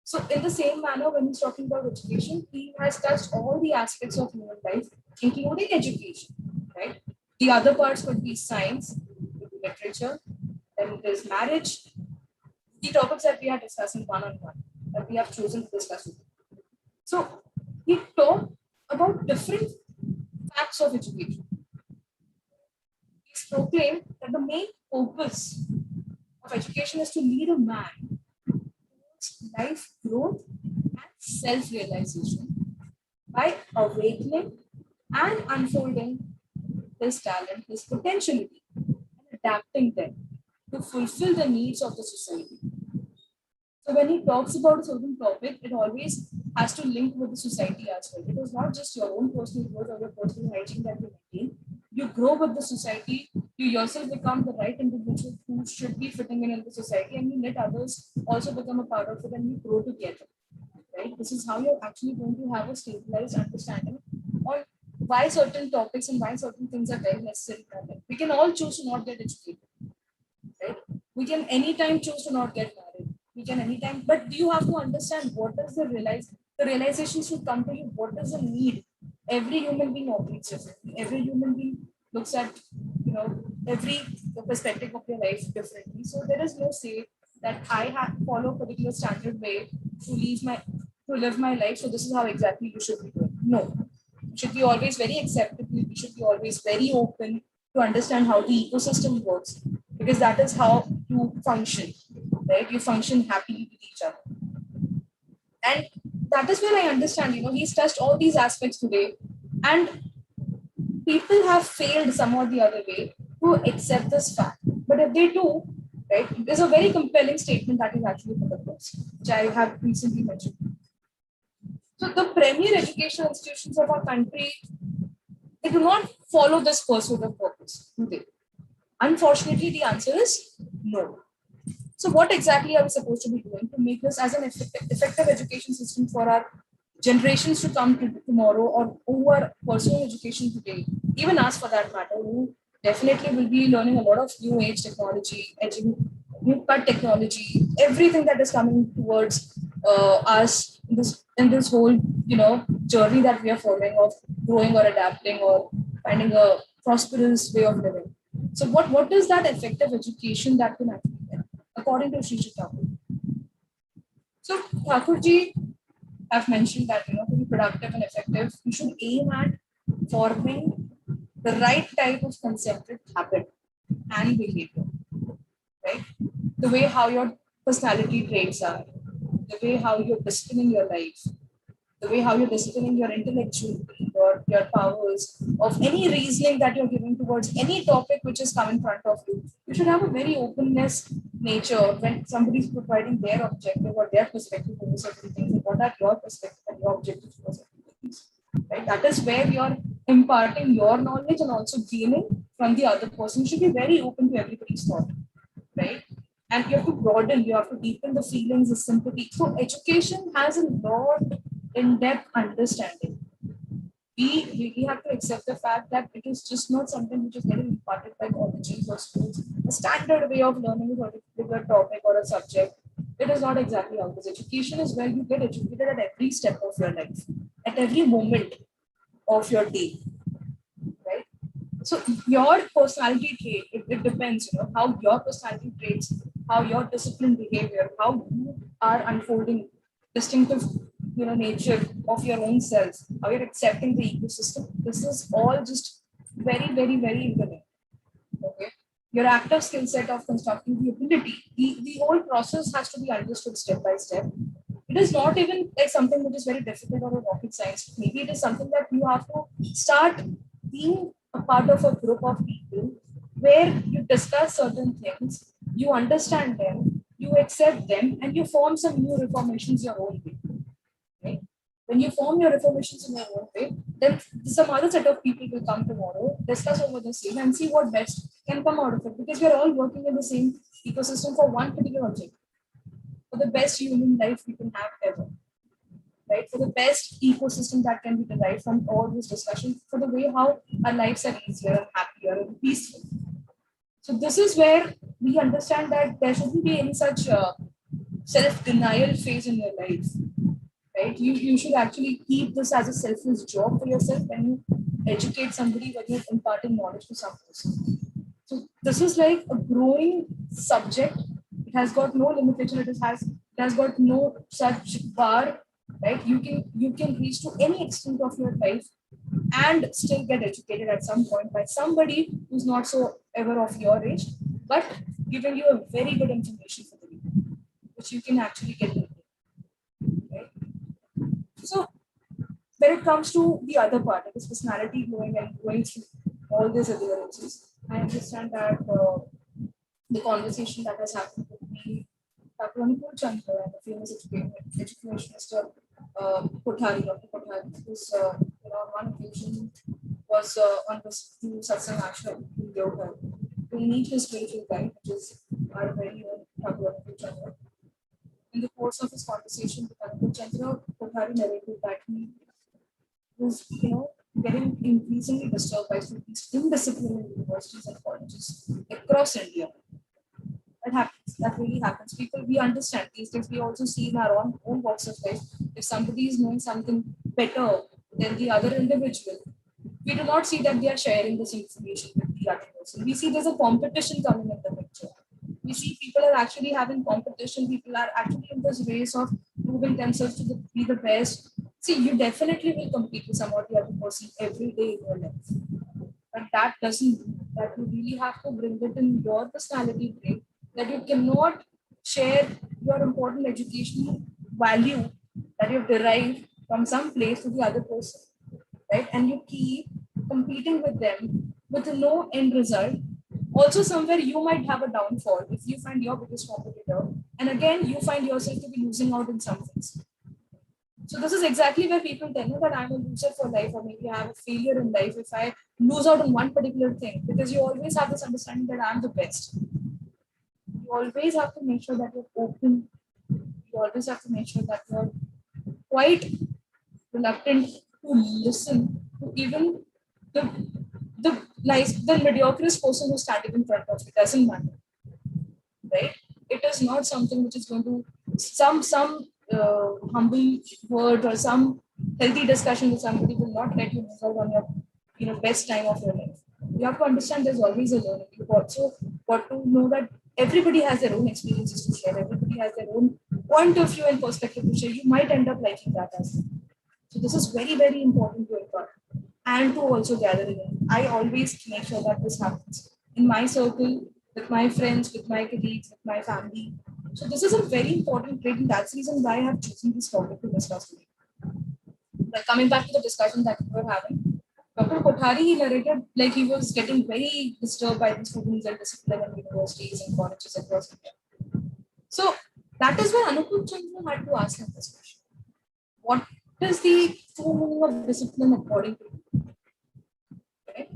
So in the same manner, when he's talking about education, he has touched all the aspects of human life, including education, right? The other parts could be science, could be literature, then there's marriage, the topics that we are discussing one-on-one, that we have chosen to discuss with you. So he talked about different facts of education. He's proclaimed that that the main purpose of education is to lead a man towards life growth and self-realization by awakening and unfolding his talent, his potentiality, and adapting them to fulfill the needs of the society. So when he talks about a certain topic, it always has to link with the society as well. It is not just your own personal growth or your personal hygiene that you maintain. You grow with the society, you yourself become the right individual who should be fitting in the society, and you let others also become a part of it, and you grow together. Right? This is how you're actually going to have a stabilized understanding on why certain topics and why certain things are very necessary. We can all choose to not get educated. Right? We can anytime choose to not get married. We can anytime, but you have to understand what is the realization should come to you. What is the need? Every human being operates differently. Every human being looks at every perspective of your life differently. So there is no say that I have to follow a particular standard way to live my life. So this is how exactly you should be doing. No, you should be always very acceptable. You should be always very open to understand how the ecosystem works, because that is how you function, right? You function happily with each other. And that is where I understand, he's touched all these aspects today, and people have failed some or the other way to accept this fact. But if they do, right, there's a very compelling statement that is actually put across, which I have recently mentioned. So the premier educational institutions of our country, they do not follow this pursuit of purpose, do they? Unfortunately, the answer is no. So what exactly are we supposed to be doing to make this as an effective education system for our generations to come to tomorrow, or who are pursuing education today, even us for that matter, who definitely will be learning a lot of new age technology, new cut technology, everything that is coming towards us in this whole journey that we are following of growing or adapting or finding a prosperous way of living. So what is that effective education that can actually help, according to Sri Thakur? So Thakurji have mentioned that to be productive and effective, you should aim at forming the right type of concentric habit and behavior, right? The way how your personality traits are, the way how you're disciplining your life, the way how you're disciplining your intellectual, your powers of any reasoning that you're giving towards any topic which is come in front of you. You should have a very openness nature when somebody is providing their objective or their perspective over certain things, and what are your perspective and your objectives for certain things. Right? That is where you're imparting your knowledge and also gaining from the other person. You should be very open to everybody's thought, right? And you have to broaden, you have to deepen the feelings, the sympathy. So education has a lot in-depth understanding. We have to accept the fact that it is just not something which is getting imparted by colleges or schools. A standard way of learning a particular topic or a subject, it is not exactly how it is. Education is where you get educated at every step of your life, at every moment of your day, right? So your personality trait, it depends, how your personality traits, how your disciplined behavior, how you are unfolding distinctive nature of your own self, how you're accepting the ecosystem. This is all just very, very, very interlinked. Okay. Your active skill set of constructing the ability, the whole process has to be understood step by step. It is not even like something which is very difficult or a rocket science. Maybe it is something that you have to start being a part of a group of people where you discuss certain things, you understand them, you accept them, and you form some new reformations your own way. Right? When you form your reformations in your own way, then some other set of people will come tomorrow, discuss over the same, and see what best can come out of it. Because we are all working in the same ecosystem for one particular object, for the best human life we can have ever. Right? For the best ecosystem that can be derived from all this discussion, for the way how our lives are easier and happier and peaceful. So this is where we understand that there shouldn't be any such self-denial phase in your life. Right? You should actually keep this as a selfless job for yourself when you educate somebody, when you're imparting knowledge to some person. So this is like a growing subject. It has got no limitation. It has got no such bar. Right? You can reach to any extent of your life and still get educated at some point by somebody who's not so ever of your age, but giving you a very good information for the day, which you can actually get into. Right? So when it comes to the other part, like this personality growing and going through all these adherences, I understand that the conversation that has happened with me, Dr. Anupul Chandra and the famous educationist Kothari, Dr. Kothari, who's on one occasion was on this to Satsang Ashram in yoga to meet his spiritual guide, which is our very own Dr. Anupul Chandra. In the course of his conversation with Anupul Chandra, Kothari narrated that he was, getting increasingly disturbed by students indiscipline in universities and colleges across India. That happens. That really happens. People, we understand these days. We also see in our own walks of life. If somebody is knowing something better than the other individual, we do not see that they are sharing this information with the other person. We see there's a competition coming in the picture. We see people are actually having competition. People are actually in this race of proving themselves to be the best. See, you definitely will compete with some or the other person every day in your life. But that doesn't mean that you really have to bring it in your personality trait, that you cannot share your important educational value that you've derived from some place to the other person, right? And you keep competing with them with no end result. Also, somewhere you might have a downfall if you find your biggest competitor, and again, you find yourself to be losing out in some things. So this is exactly where people tell me that I'm a loser for life, or maybe I have a failure in life if I lose out on one particular thing, because you always have this understanding that I'm the best. You always have to make sure that you're open. You always have to make sure that you're quite reluctant to listen to even the mediocrist person who's standing in front of you. Doesn't matter, right? It is not something which is going to some humble word or some healthy discussion with somebody will not let you move out on your best time of your life. You have to understand there's always a learning. You've also got to know that everybody has their own experiences to share. Everybody has their own point of view and perspective to share. You might end up liking that as well. So this is very, very important to impart and to also gather it in. I always make sure that this happens in my circle, with my friends, with my colleagues, with my family. So this is a very important trait, and that's the reason why I have chosen this topic to discuss today. Like coming back to the discussion that we were having, Dr. Kothari, he narrated like he was getting very disturbed by the students and discipline in universities and colleges across India. So that is why Anupul Chandra had to ask him this question. What is the true meaning of discipline according to you? Okay.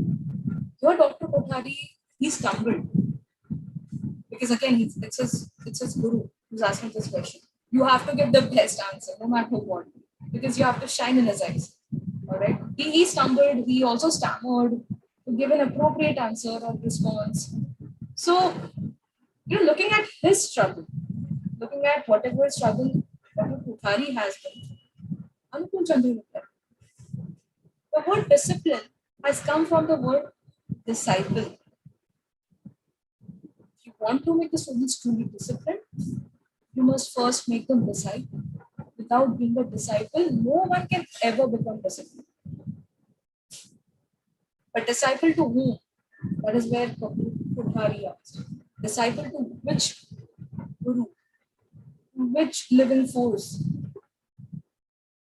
Here, Dr. Kothari, he stumbled. Because again, it's his guru who's asking this question. You have to give the best answer, no matter what, because you have to shine in his eyes. All right. He stumbled. He also stammered to give an appropriate answer or response. So you're looking at his struggle, looking at whatever struggle Dr. Kothari has been. Anupul Chandra looked at. The word discipline has come from the word disciple. If you want to make the students truly disciplined, you must first make them disciple. Without being a disciple, no one can ever become disciplined. But disciple to whom? That is where Kothari asked. Disciple to which guru? Which living force?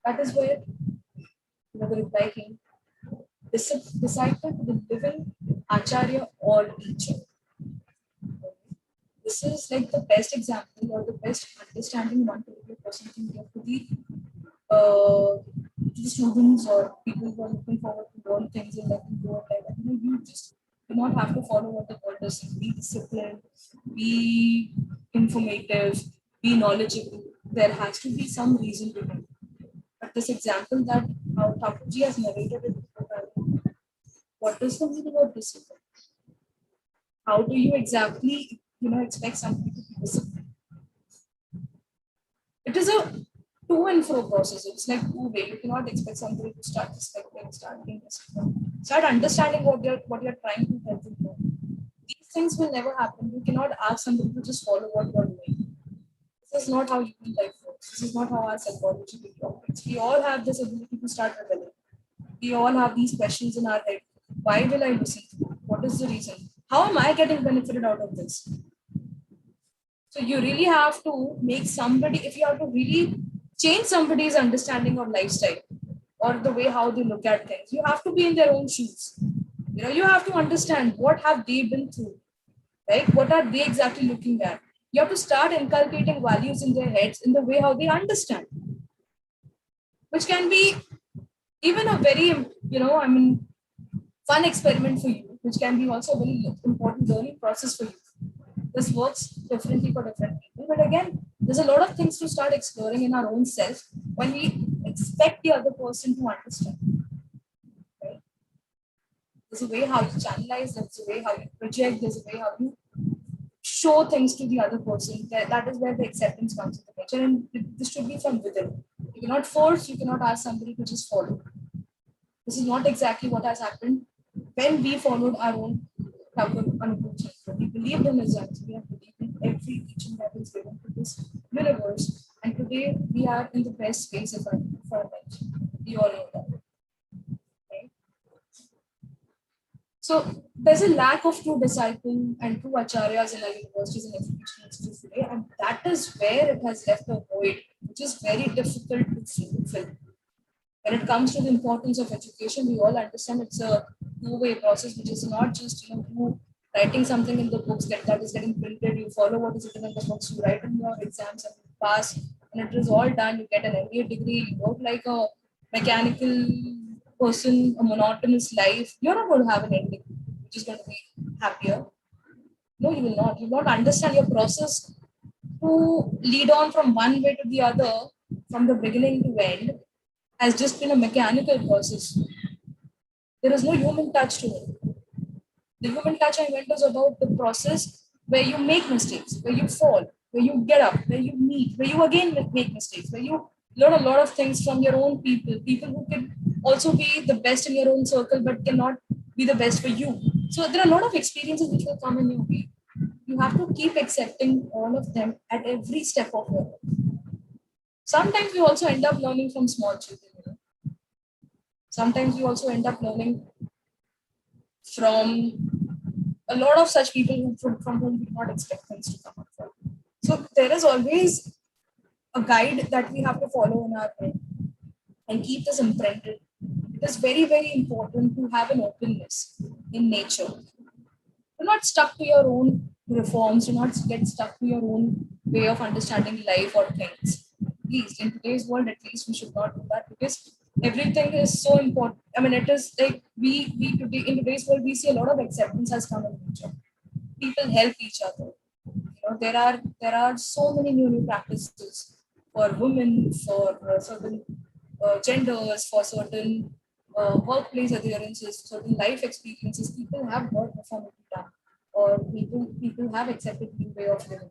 That is where the reply came. Disciple to the living acharya or teacher. This is like the best example or the best understanding one particular person can give to the students or people who are looking forward to learn things and let them go and like, you just do not have to follow what the world does. Be disciplined, be informative, be knowledgeable. There has to be some reason to it. But this example that Thakurji has narrated it, what does the meaning of discipline? How do you exactly expect somebody to be disciplined? It is a to and fro process. It's like two-way. You cannot expect somebody to start respecting, start being disciplined, start understanding what you're trying to help them do. These things will never happen. You cannot ask somebody to just follow what you're doing. This is not how human life works. This is not how our psychology operates. We all have this ability to start rebelling. We all have these questions in our head. Why will I listen to you? What is the reason? How am I getting benefited out of this? So you really have to make somebody, if you have to really change somebody's understanding of lifestyle or the way how they look at things, you have to be in their own shoes. You have to understand what have they been through, right? What are they exactly looking at? You have to start inculcating values in their heads in the way how they understand, which can be even a very, fun experiment for you, which can be also a very important learning process for you. This works differently for different people. But again, there's a lot of things to start exploring in our own self when we expect the other person to understand. Right? There's a way how you channelize, there's a way how you project, there's a way how you show things to the other person. That is where the acceptance comes into picture. And this should be from within. You cannot force, you cannot ask somebody to just follow. This is not exactly what has happened when we followed our own Anupam. We believed in results. We have believed in every teaching that is given to this universe. And today we are in the best space of our life. We all know that. Right? So there's a lack of true disciples and true acharyas in our universities and education institutes today. And that is where it has left a void, which is very difficult to fill. When it comes to the importance of education, we all understand it's a two-way process, which is not just you writing something in the books that is getting printed. You follow what is written in the books. You write in your exams and you pass, and it is all done. You get an MBA degree. You work like a mechanical person, a monotonous life. You're not going to have an ending, which is going to be happier. No, you will not. You will not understand your process to lead on from one way to the other, from the beginning to end, has just been a mechanical process. There is no human touch to it. The human touch I meant is about the process where you make mistakes, where you fall, where you get up, where you meet, where you again make mistakes, where you learn a lot of things from your own people who can also be the best in your own circle but cannot be the best for you. So there are a lot of experiences which will come in your way. You have to keep accepting all of them at every step of your life. Sometimes we also end up learning from small children. Sometimes we also end up learning from a lot of such people from whom we do not expect things to come up from. So there is always a guide that we have to follow in our head and keep this imprinted. It is very, very important to have an openness in nature. You're not stuck to your own reforms, do not get stuck to your own way of understanding life or things. Please, in today's world, at least we should not do that, because everything is so important. I mean, it is like we today in today's world we see a lot of acceptance has come in nature. People help each other. There are so many new practices for women, for certain genders, for certain workplace adherences, certain life experiences. People have got performative done, or people have accepted new way of living.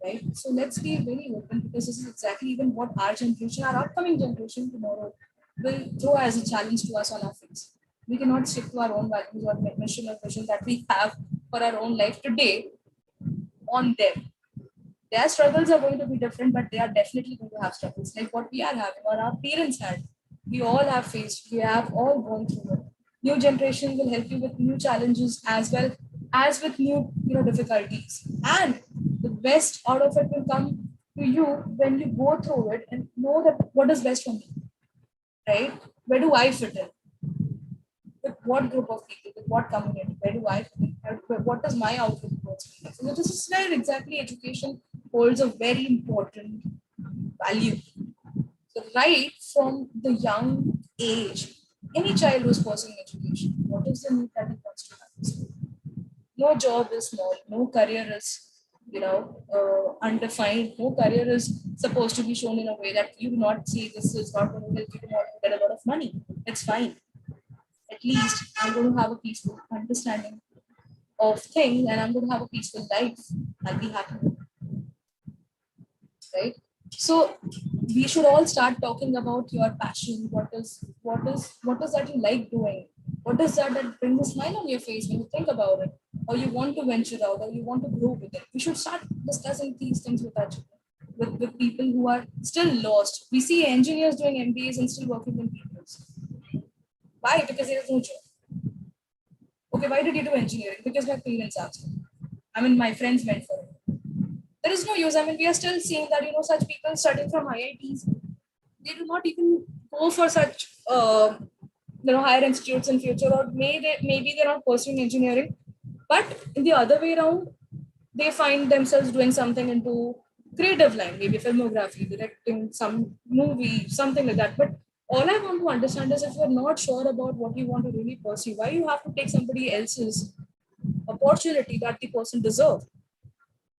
Right? So let's be very open, because this is exactly even what our generation, our upcoming generation tomorrow will throw as a challenge to us on our face. We cannot stick to our own values or mission or vision that we have for our own life today on them. Their struggles are going to be different, but they are definitely going to have struggles like what we are having or our parents had. We all have faced, we have all gone through it. New generation will help you with new challenges as well as with new difficulties. And the best out of it will come to you when you go through it and know that what is best for me. Right? Where do I fit in? With what group of people, with what community, where do I fit in? What is my outlook towards life? So this is where exactly education holds a very important value. So right from the young age, any child who's pursuing education, what is the need that he wants to have? No job is small, no career is undefined. No career is supposed to be shown in a way that you do not see this is not going to help you to get a lot of money. It's fine. At least I'm going to have a peaceful understanding of things, and I'm going to have a peaceful life. I'll be happy. Right? So we should all start talking about your passion. What is that you like doing? What is that brings a smile on your face when you think about it? Or you want to venture out, or you want to grow with it? We should start discussing these things with our children, with people who are still lost. We see engineers doing MBAs and still working in people's. Why? Because there is no job. Okay, why did you do engineering? Because my parents asked me. I mean, my friends went for it. There is no use. I mean, we are still seeing that, such people studying from IITs, they do not even go for such, higher institutes in future, or maybe they're not pursuing engineering. But in the other way around, they find themselves doing something into creative line, maybe filmography, directing some movie, something like that. But all I want to understand is, if you're not sure about what you want to really pursue, why you have to take somebody else's opportunity that the person deserves?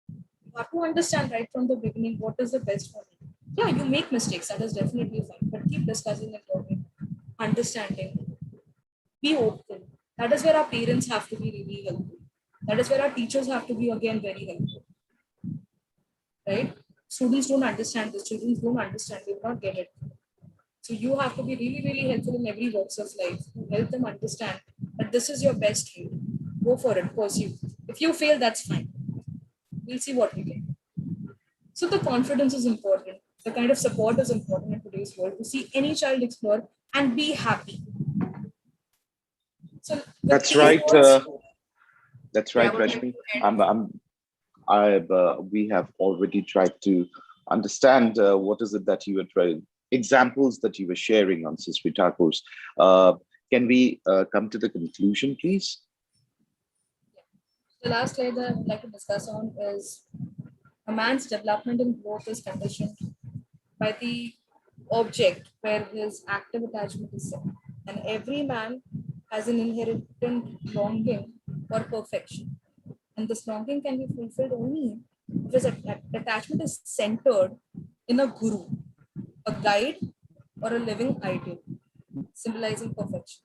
You have to understand right from the beginning what is the best for me. Yeah, you make mistakes, that is definitely fine, but keep discussing and talking, understanding, be open. That is where our parents have to be really helpful. That is where our teachers have to be again very helpful. Right? Students don't understand this, children don't understand, they will not get it. So you have to be really, really helpful in every walks of life to help them understand that this is your best field. Go for it, pursue. If you fail, that's fine. We'll see what we get. So the confidence is important. The kind of support is important in today's world to see any child explore and be happy. So That's right. That's right, Rashmi. We have already tried to understand what is it that you were trying, examples that you were sharing on Sri Thakur's. Can we come to the conclusion, please? The last slide that I'd like to discuss on is a man's development and growth is conditioned by the object where his active attachment is set. And every man has an inherent longing for perfection. And this longing can be fulfilled only if his attachment is centered in a guru, a guide, or a living ideal, symbolizing perfection.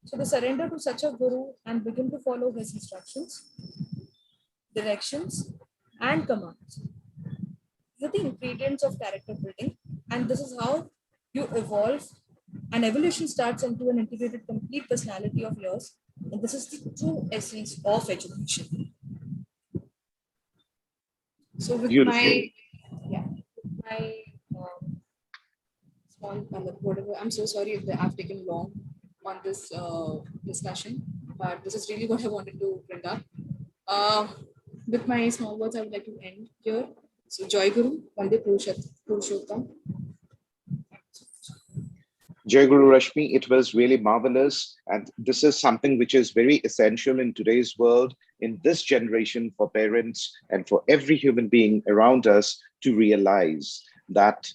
So to surrender to such a guru and begin to follow his instructions, directions, and commands. These are the ingredients of character building, and this is how you evolve, and evolution starts into an integrated, complete personality of yours. And this is the true essence of education. So with Beautiful. my small whatever, I'm so sorry if I've taken long on this discussion, but this is really what I wanted to bring up. With my small words, I would like to end here. So, Joy Guru, Vande Purushottam. Jai Guru Rashmi, it was really marvelous. And this is something which is very essential in today's world, in this generation, for parents and for every human being around us to realize that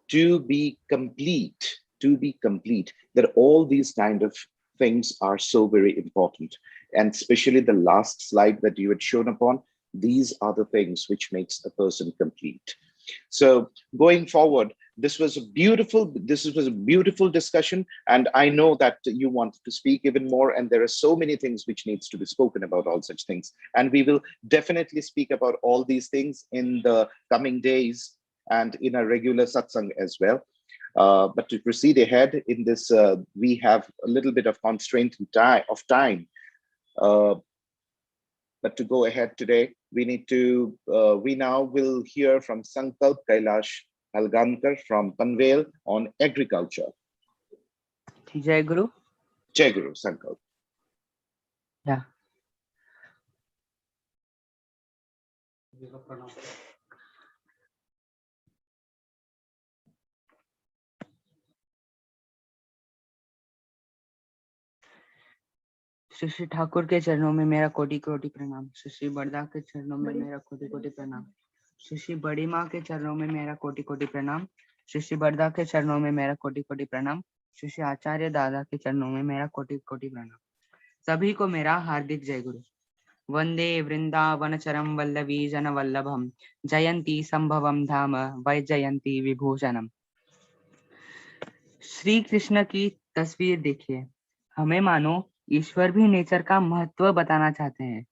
to be complete, that all these kind of things are so very important. And especially the last slide that you had shown upon, these are the things which makes a person complete. So going forward, this was a beautiful discussion, and I know that you want to speak even more, and there are so many things which needs to be spoken about, all such things, and we will definitely speak about all these things in the coming days and in a regular satsang as well. But to proceed ahead in this, we have a little bit of constraint of time. But to go ahead today, we now will hear from Sankalp Kailash Halgankar from Panvel on agriculture. Jai Guru. Jai Guru, Sankalp. Yeah. Shri Thakur के चरणों में मेरा कोटि कोटि प्रणाम। श्री बड़दा के चरणों में मेरा कोटि कोटि प्रणाम। श्री बड़ी माँ के चरणों में मेरा कोटि कोटि प्रणाम। श्री बड़दा के चरणों में मेरा कोटि कोटि प्रणाम। श्री आचार्य दादा के चरणों में मेरा कोटि कोटि प्रणाम। सभी को मेरा हार्दिक जय गुरु। वंदे वृंदावनचरम वल्लवी जन वल्लभम जयंती संभवम धाम वैजयंती विभूषणम। श्री कृष्ण की तस्वीर देखिए, हमें मानो ईश्वर भी नेचर का महत्व बताना चाहते हैं।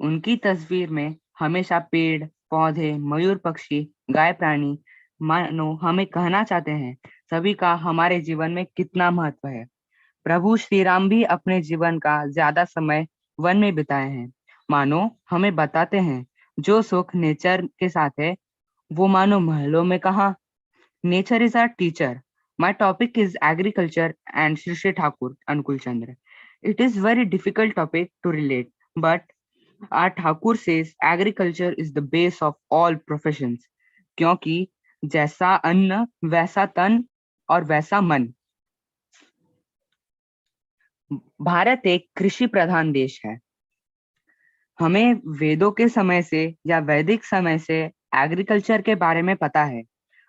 उनकी तस्वीर में हमेशा पेड़ पौधे मयूर पक्षी गाय प्राणी मानो हमें कहना चाहते हैं सभी का हमारे जीवन में कितना महत्व है। प्रभु श्री राम भी अपने जीवन का ज्यादा समय वन में बिताए हैं। मानो हमें बताते हैं जो सुख नेचर के साथ है वो मानो महलों में कहाँ। Nature is our teacher, My topic is agriculture and Shri Shri Thakur Anukul Chandra. It is very difficult topic to relate, but our Thakur says agriculture is the base of all professions. क्योंकि जैसा अन्न वैसा तन और वैसा मन. भारत एक कृषि प्रधान देश है. हमें वेदों के समय से या वैदिक समय से एग्रीकल्चर के बारे में पता है.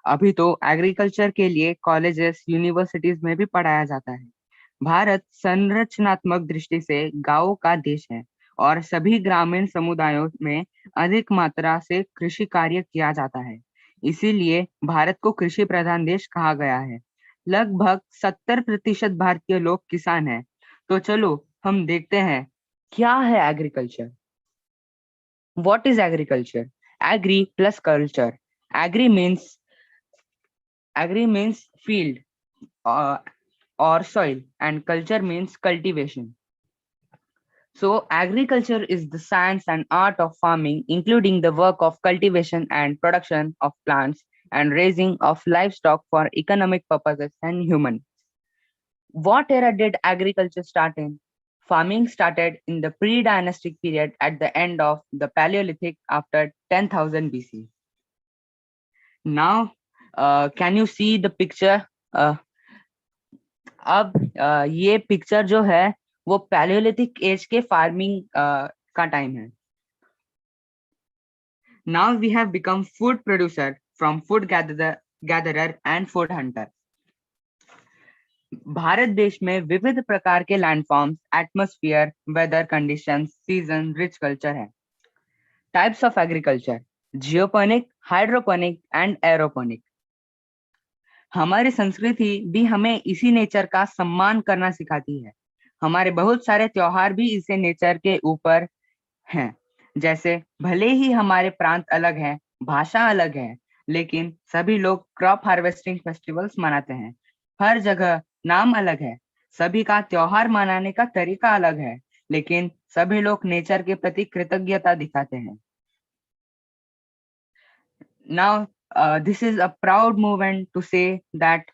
अभी तो एग्रीकल्चर के लिए कॉलेजेस यूनिवर्सिटीज में भी पढ़ाया जाता है. भारत संरचनात्मक दृष्टि से गांवों का देश है और सभी ग्रामीण समुदायों में अधिक मात्रा से कृषि कार्य किया जाता है. इसीलिए भारत को कृषि प्रधान देश कहा गया है. लगभग 70% भारतीय लोग किसान हैं. तो चलो हम देखते हैं क्या है agriculture. What is agriculture? Agri plus culture. Agri means field or soil, and culture means cultivation. So agriculture is the science and art of farming, including the work of cultivation and production of plants and raising of livestock for economic purposes and human. What era did agriculture start in? Farming started in the pre-dynastic period at the end of the Paleolithic after 10,000 BC. Now, can you see the picture? अब ये picture जो है वो Palaeolithic as के farming का time है. Now we have become food producer from food gatherer and food hunter. Bharat देश में विविध प्रकार के landforms, atmosphere, weather conditions, season, rich culture है. Types of agriculture: geoponic, hydroponic and aeroponic. हमारी संस्कृति भी हमें इसी नेचर का सम्मान करना सिखाती है. हमारे बहुत सारे त्योहार भी इसे नेचर के ऊपर हैं. जैसे भले ही हमारे प्रांत अलग है, भाषा अलग है, लेकिन सभी लोग क्रॉप हार्वेस्टिंग फेस्टिवल्स मनाते हैं. हर जगह नाम अलग है, सभी का त्योहार मनाने का तरीका अलग है, लेकिन सभी लोग नेचर के प्रति कृतज्ञता दिखाते हैं. Now, this is a proud moment to say that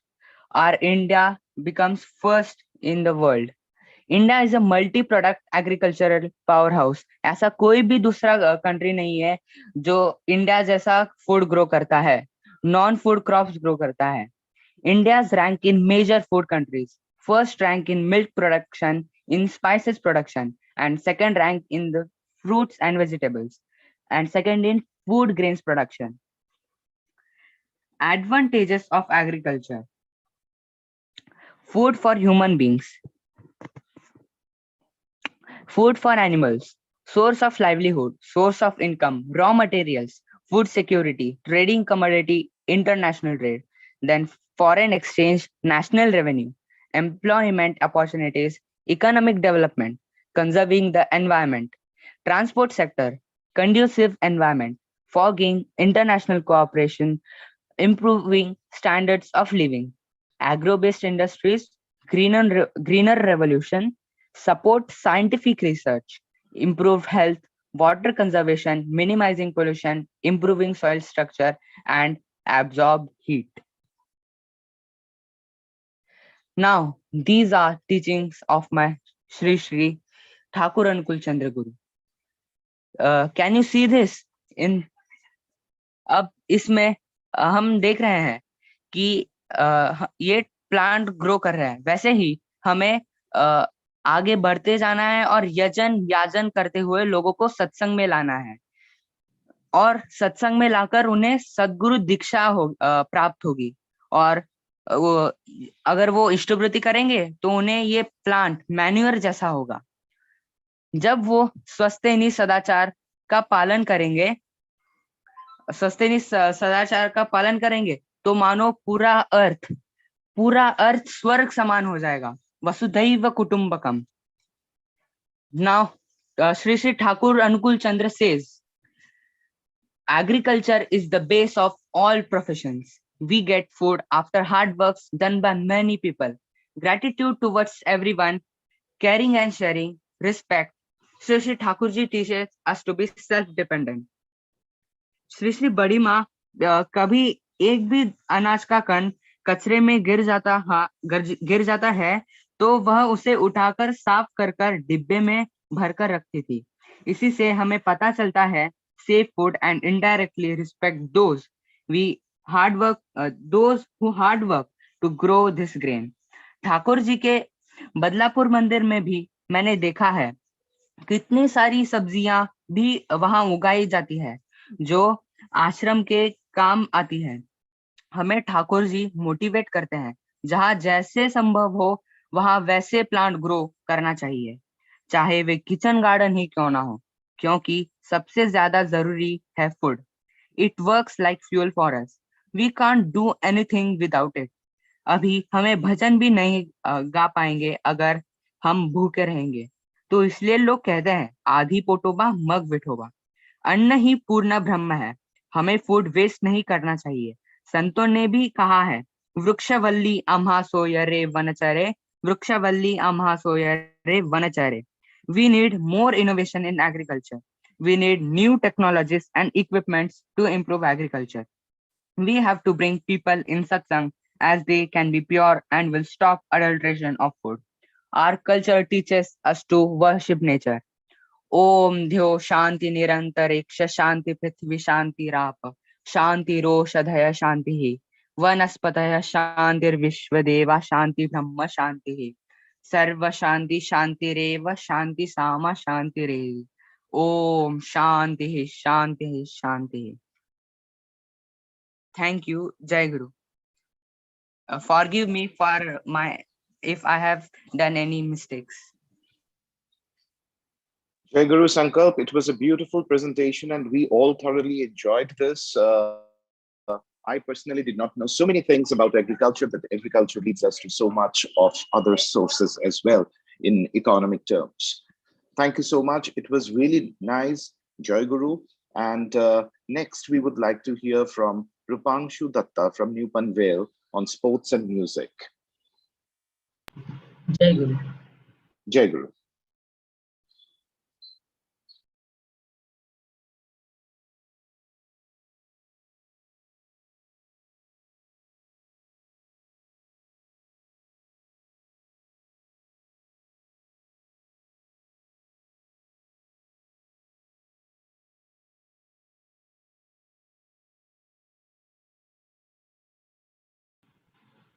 our India becomes first in the world. India is a multi-product agricultural powerhouse. ऐसा कोई भी दूसरा कंट्री नहीं है जो इंडिया जैसा फूड ग्रो करता है, नॉन फूड क्रॉप्स ग्रो करता है. India's rank in major food countries. First rank in milk production, in spices production, and second rank in the fruits and vegetables, and second in food grains production. Advantages of agriculture: food for human beings, food for animals, source of livelihood, source of income, raw materials, food security, trading commodity, international trade, then foreign exchange, national revenue, employment opportunities, economic development, conserving the environment, transport sector, conducive environment, fogging, international cooperation, improving standards of living, agro-based industries, greener revolution, support scientific research, improve health, water conservation, minimizing pollution, improving soil structure, and absorb heat. Now, these are teachings of my Shri Shri Thakur Anukul Chandra Guru. Can you see this? अब इसमें हम देख रहे हैं कि ये plant grow कर रहे हैं. वैसे ही हमें आगे बढ़ते जाना है और यजन याजन करते हुए लोगों को सत्संग में लाना है, और सत्संग में लाकर उन्हें सद्गुरु दीक्षा प्राप्त होगी. और अगर वो इष्टवृत्ति करेंगे तो उन्हें ये प्लांट मैन्यूअर जैसा होगा. जब वो स्वस्थेनी सदाचार का पालन करेंगे, सदाचार का पालन करेंगे तो मानो पूरा अर्थ स्वर्ग समान हो जाएगा. वसुधैव कुटुंबकम. Now, Shri Shri Thakur Anukul Chandra says, agriculture is the base of all professions. We get food after hard works done by many people. Gratitude towards everyone, caring and sharing, respect. Shri Shri Thakurji teaches us to be self-dependent. Shri Shri बड़ी माँ कभी एक भी अनाज का कण कचरे में गिर जाता है तो वह उसे उठाकर साफ कर कर डिब्बे में भरकर रखती थी। इसी से हमें पता चलता है safe food and indirectly respect those who hard work to grow this grain. Thakur ji के बदलापुर मंदिर में भी मैंने देखा है कितनी सारी सब्जियां भी वहां उगाई जाती है जो आश्रम के काम आती है। हमें ठाकुर जी मोटिवेट करते हैं जहां जैसे संभव हो वहां वैसे प्लांट ग्रो करना चाहिए, चाहे वे किचन गार्डन ही क्यों ना हो, क्योंकि सबसे ज्यादा जरूरी है food. It works like fuel for us, we can't do anything without it. अभी हमें भजन भी नहीं गा पाएंगे अगर हम भूखे रहेंगे। तो इसलिए लोग कहते हैं आधी पोटोबा मग विठोबा। अन्न ही पूर्ण ब्रह्म है, हमें फूड वेस्ट नहीं करना चाहिए। संतों ने भी कहा है वृक्षवल्ली अम्हा सोयरे वनचरे, वृक्षवल्ली अम्हा सोयरे वनचरे। We need more innovation in agriculture. We need new technologies and equipments to improve agriculture. We have to bring people in satsang as they can be pure and will stop adulteration of food. Our culture teaches us to worship nature. ओम ध्यो शांति निरंतरिक्ष शांति पृथ्वी शांति राप शांति रोषधय शांति ही वनस्पतय शांतिर्विश्व देवा शांति ब्रह्म शांति ही सर्व शांति शांतिरेव शांति सामा शांतिरेव। ओम शांति ही शांति ही शांति ही। Thank you. Jai Guru. Forgive me for if I have done any mistakes. Jai Guru Sankalp, it was a beautiful presentation and we all thoroughly enjoyed this. I personally did not know so many things about agriculture, but agriculture leads us to so much of other sources as well in economic terms. Thank you so much. It was really nice, Jai Guru. And next, we would like to hear from Rupanshu Datta from New Panvel on sports and music. Jai Guru. Jai Guru.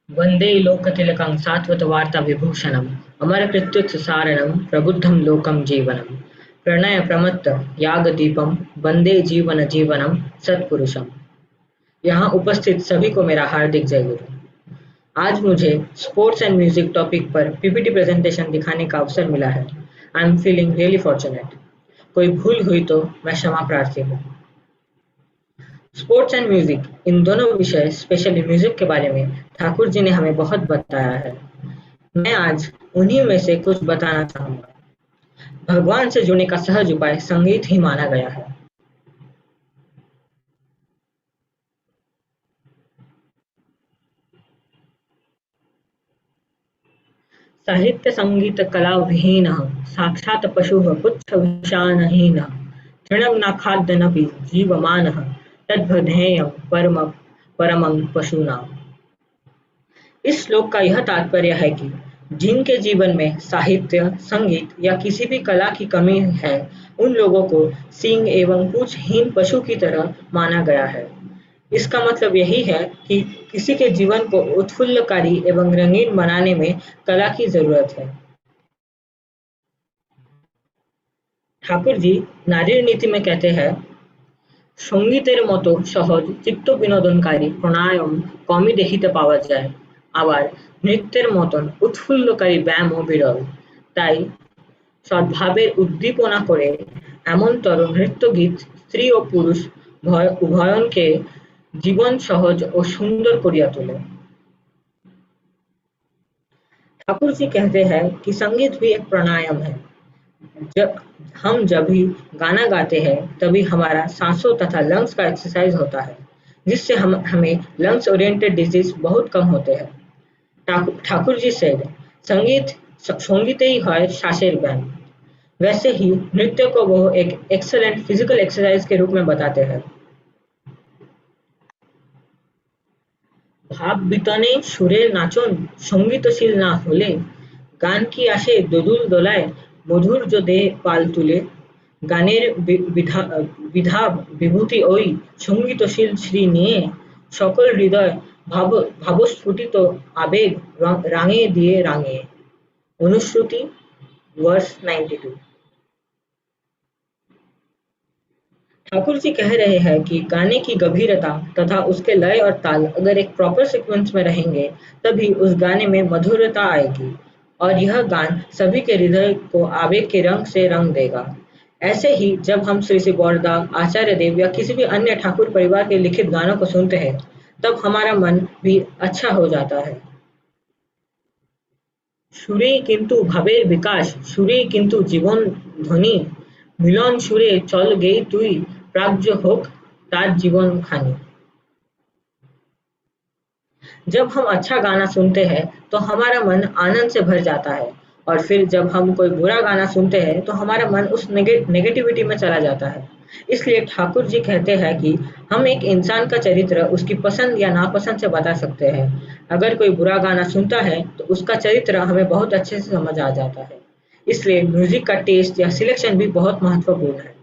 वन्दे लोकतिलकं सात्वतवार्ताविभूषणम् अमरकृत्युत्सारणं प्रबुद्धं लोकं जीवनं प्रणयप्रमत्त यागदीपं वन्दे जीवन जीवनं सत्पुरुषम। यहाँ उपस्थित सभी को मेरा हार्दिक जय गुरु। आज मुझे स्पोर्ट्स एंड म्यूजिक टॉपिक पर पीपीटी प्रेजेंटेशन दिखाने का अवसर मिला है। I am feeling really fortunate. कोई भूल हुई तो मैं क्षमा प्रार्थी हूँ। स्पोर्ट्स एंड म्यूजिक, इन दोनों विषय स्पेशली म्यूजिक के बारे में ठाकुर जी ने हमें बहुत बताया है। मैं आज उन्हीं में से कुछ बताना चाहूंगा। भगवान से जुड़ने का सहज उपाय संगीत ही माना गया है। साहित्य संगीत कला विहीन साक्षात पशु पुच्छ विषाणहीन तृणं न खाद्यनपि जीवमानः तद्वधेयं परमं पशूनाम्। इस श्लोक का यह तात्पर्य है कि जिनके जीवन में साहित्य, संगीत या किसी भी कला की कमी है, उन लोगों को सींग एवं पूंछहीन पशु की तरह माना गया है। इसका मतलब यही है कि किसी के जीवन को उत्फुल्लकारी एवं रंगीन बनाने में कला की जरूरत है। ठाकुर जी नारी नीति में कहते हैं, সঙ্গীতের মতো সহজ চিত্ত বিনোদনকারী প্রাণায়াম কমই দেখিতে পাওয়া যায়, আবার নৃত্যের মতন উৎফুল্লকারী ব্যায়ামও বিরল। তাই সদ্ভাবের উদ্দীপনা করে এমনতর নৃত্যগীত স্ত্রী ও পুরুষ উভয়কে জীবন সহজ ও সুন্দর করিয়া তোলে। ठाकुर जी कहते हैं कि संगीत भी एक प्राणायाम है। जब भी गाना गाते हैं तभी हमारा सांसों तथा लंग्स का एक्सरसाइज होता है, जिससे हमें लंग्स ओरिएंटेड डिजीज बहुत कम होते हैं। ठाकुर जी से संगीतेई है श्वासेर व्यायाम, वैसे ही नृत्य को वो एक एक्सेलेंट फिजिकल एक्सरसाइज के रूप में बताते हैं। ভাব বিতনে সুরের নাচন সঙ্গীতশীল না হলে গান কি আসে দোদুল দোলায় মধুর যদি পাল তুলে গানের বিধাব বিভূতি ওই সঙ্গীতশীল শ্রী নিয়ে সকল হৃদয় ভাবস্ফুটিত আবেগ রাঙিয়ে দিয়ে রাঙিয়ে अनुश्रुति वर्स 92। ठाकुर जी कह रहे हैं कि गाने की गंभीरता तथा उसके लय और ताल अगर एक प्रॉपर सीक्वेंस में रहेंगे तभी उस गाने में मधुरता आएगी और यह गान सभी के हृदय को आवेग के रंग से रंग देगा। ऐसे ही जब हम श्री श्री बौरदा, आचार्य देव या किसी भी अन्य ठाकुर परिवार के लिखित गानों को सुनते हैं तब हमारा मन भी अच्छा हो जाता है। সুরে কিন্তু ভাবের বিকাশ, সুরেই কিন্তু জীবন ধ্বনি, মিলন সুরে চল গেই তুই, প্রাজ্য হোক তার জীবন খানি। जब हम अच्छा गाना सुनते हैं तो हमारा मन आनंद से भर जाता है और फिर जब हम कोई बुरा गाना सुनते हैं तो हमारा मन उस नेगेटिविटी में चला जाता है। इसलिए ठाकुर जी कहते हैं कि हम एक इंसान का चरित्र उसकी पसंद या नापसंद से बता सकते हैं। अगर कोई बुरा गाना सुनता है तो उसका चरित्र हमें बहुत अच्छे से समझ आ जाता है। इसलिए म्यूजिक का टेस्ट या सिलेक्शन भी बहुत महत्वपूर्ण है।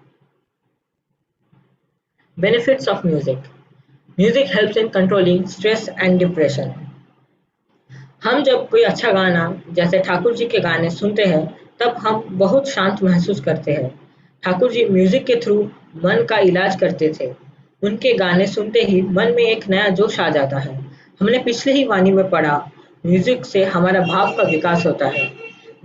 Benefits of music. Music helps in controlling stress and depression. हम जब कोई अच्छा गाना जैसे ठाकुर जी के गाने सुनते हैं तब हम बहुत शांत महसूस करते हैं। ठाकुर जी म्यूजिक के थ्रू मन का इलाज करते थे। उनके गाने सुनते ही मन में एक नया जोश आ जाता है। हमने पिछले ही वाणी में पढ़ा, म्यूजिक से हमारा भाव का विकास होता है।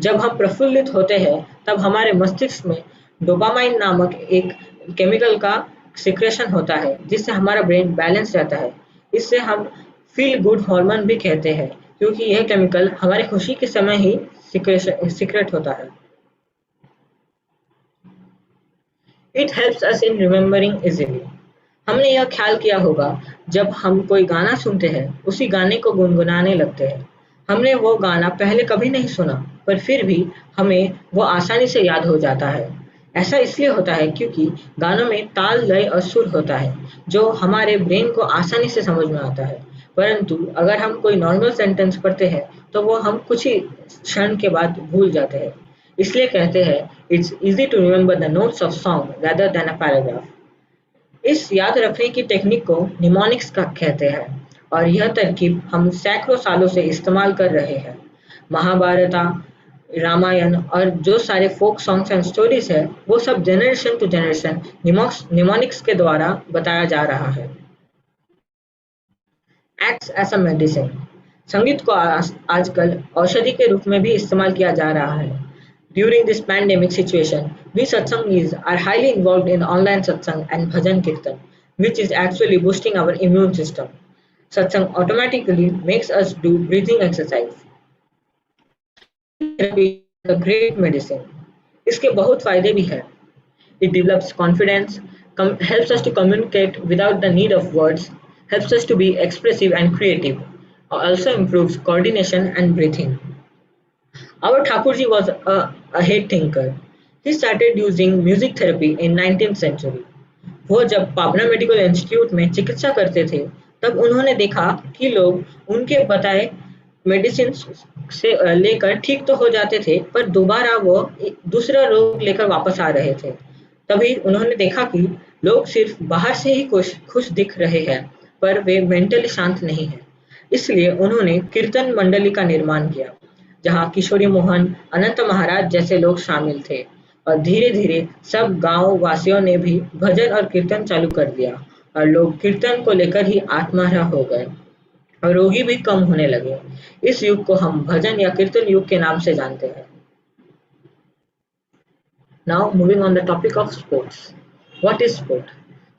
जब हम प्रफुल्लित होते हैं तब हमारे मस्तिष्क में डोपामाइन नामक एक केमिकल का सिक्रेशन होता है जिससे हमारा ब्रेन बैलेंस रहता है। इससे हम फील गुड हार्मोन भी कहते हैं क्योंकि यह केमिकल हमारी खुशी के समय ही सीक्रेट होता है। It helps us in remembering easily. हमने यह ख्याल किया होगा जब हम कोई गाना सुनते हैं उसी गाने को गुनगुनाने लगते हैं। हमने वो गाना पहले कभी नहीं सुना पर फिर भी हमें वो आसानी से याद हो जाता है। ऐसा इसलिए होता है क्योंकि गानों में ताल, लय और सुर होता है जो हमारे ब्रेन को आसानी से समझ में आता है। परंतु अगर हम कोई नॉर्मल सेंटेंस पढ़ते हैं तो वो हम कुछ ही क्षण के बाद भूल जाते हैं। इसलिए कहते हैं it's easy to remember the notes of song rather than a paragraph. इस याद रखने की टेक्निक को निमोनिक्स का कहते हैं और यह तरकीब हम सैकड़ों सालों से इस्तेमाल कर रहे हैं। महाभारत, रामायण और जो सारे फोक सॉन्ग्स एंड स्टोरीज है वो सब जनरेशन टू जनरेशन निमोनिक्स के द्वारा बताया जा रहा है। Acts as a medicine. संगीत को आजकल औषधि के रूप में भी इस्तेमाल किया जा रहा है। During this pandemic situation, we satsangis are highly involved in online satsang and bhajan kirtan, which is actually boosting our immune system. Satsang automatically makes us do breathing exercise. Therapy is a great medicine. इसके बहुत फायदे भी हैं. It develops confidence, helps us to communicate without the need of words, helps us to be expressive and creative, also improves coordination and breathing. Our Thakurji was a head thinker. He started using music therapy in 19th century. वो जब पाबना medical institute में चिकित्सा करते थे तब उन्होंने देखा कि लोग उनके बताए मेडिसिन से लेकर ठीक तो हो जाते थे पर दोबारा वो दूसरा रोग लेकर वापस आ रहे थे। तभी उन्होंने देखा कि लोग सिर्फ बाहर से ही खुश दिख रहे हैं पर वे मेंटली शांत नहीं हैं। इसलिए उन्होंने कीर्तन मंडली का निर्माण किया जहां किशोरी मोहन, अनंत महाराज जैसे लोग शामिल थे और धीरे धीरे सब गांव वासियों ने भी भजन और कीर्तन चालू कर दिया और लोग कीर्तन को लेकर ही आत्मारह हो गए और रोगी भी कम होने लगे। इस युग को हम भजन या कीर्तन युग के नाम से जानते हैं। Now moving on the topic of sports. What is sport?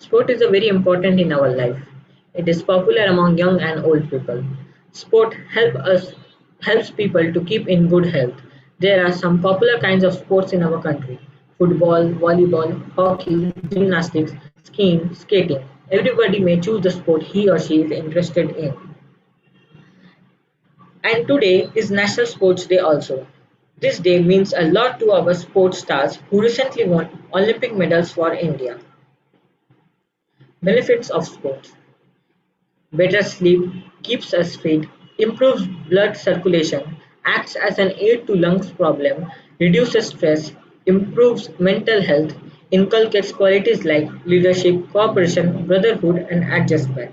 Sport is a very important in our life. It is popular among young and old people. Sport helps people to keep in good health. There are some popular kinds of sports in our country: football, volleyball, hockey, gymnastics, skiing, skating. Everybody may choose the sport he or she is interested in. And today is National Sports Day also. This day means a lot to our sports stars who recently won Olympic medals for India. Benefits of sports: better sleep, keeps us fit, improves blood circulation, acts as an aid to lungs problem, reduces stress, improves mental health, inculcates qualities like leadership, cooperation, brotherhood, and adjustment.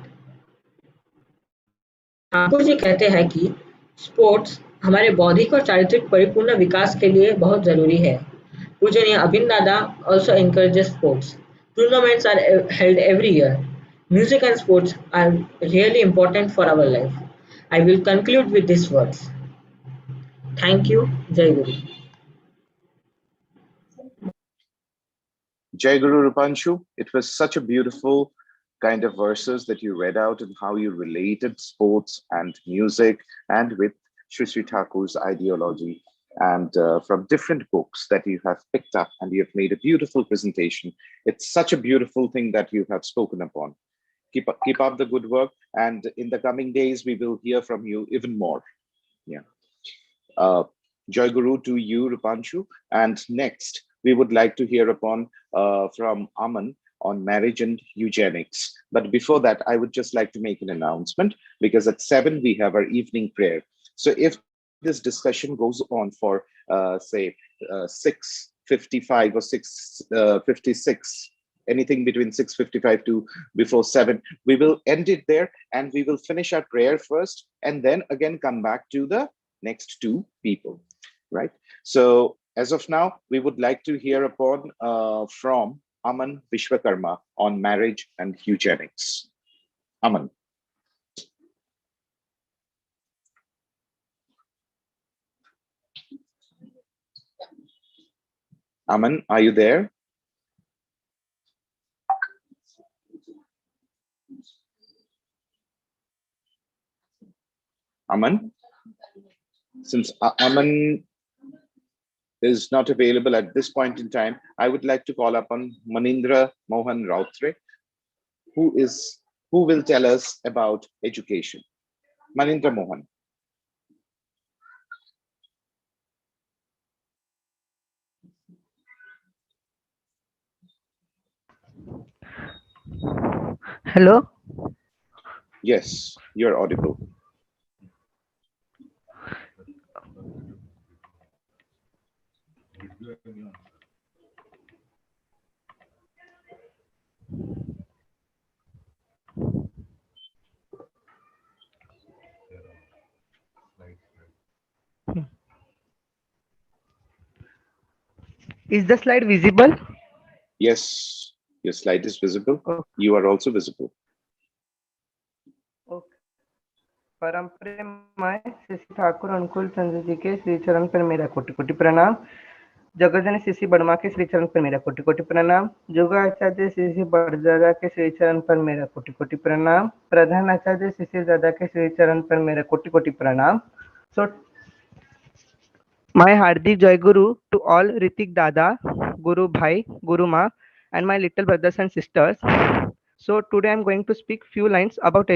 Thakur ji कहते हैं कि sports हमारे बौद्धिक और चारित्रिक परिपूर्ण विकास के लिए बहुत जरूरी है. पूजनीय अभिन दादा also encourages sports. Tournaments are held every year. Music and sports are really important for our life. I will conclude with these words. Thank you. Jai Guru. Jai Guru Rupanshu, it was such a beautiful kind of verses that you read out and how you related sports and music and with Sri Sri Thakur's ideology and from different books that you have picked up and you have made a beautiful presentation. It's such a beautiful thing that you have spoken upon. Keep up the good work, and in the coming days we will hear from you even more. Yeah. Jai Guru to you, Rupanshu. And next, we would like to hear upon from Aman on marriage and eugenics. But before that, I would just like to make an announcement, because at 7 we have our evening prayer. So if this discussion goes on for say 6:55 or 6:56, anything between 6:55 to before 7, we will end it there and we will finish our prayer first and then again come back to the next two people, right? So as of now, we would like to hear upon from Aman Vishwakarma on marriage and eugenics. Aman. Aman, are you there? Aman? Since Aman is not available at this point in time, I would like to call upon Manindra Mohan Rautre, who will tell us about education. Manindra Mohan. Hello? Yes, you're audible. Is the slide visible? Yes, your slide is visible. Okay. You are also visible. Okay. परम प्रेममय श्री ठाकुर अनुकूल चंद्र जी के श्री चरण पर मेरा कोटि कोटि प्रणाम. जगजन श्री वर्मा के श्री चरण पर मेरा कोटि कोटि प्रणाम. जोगाचार्य श्री बड़दादा के श्री चरण पर मेरा कोटि कोटि प्रणाम. प्रधान आचार्य श्री दादा के श्री चरण पर मेरा कोटि कोटि प्रणाम. So my Hardik Jai Guru to all Ritik Dada, Guru Bhai, Guru Ma, and my little brothers and sisters. So today I'm going to speak few lines about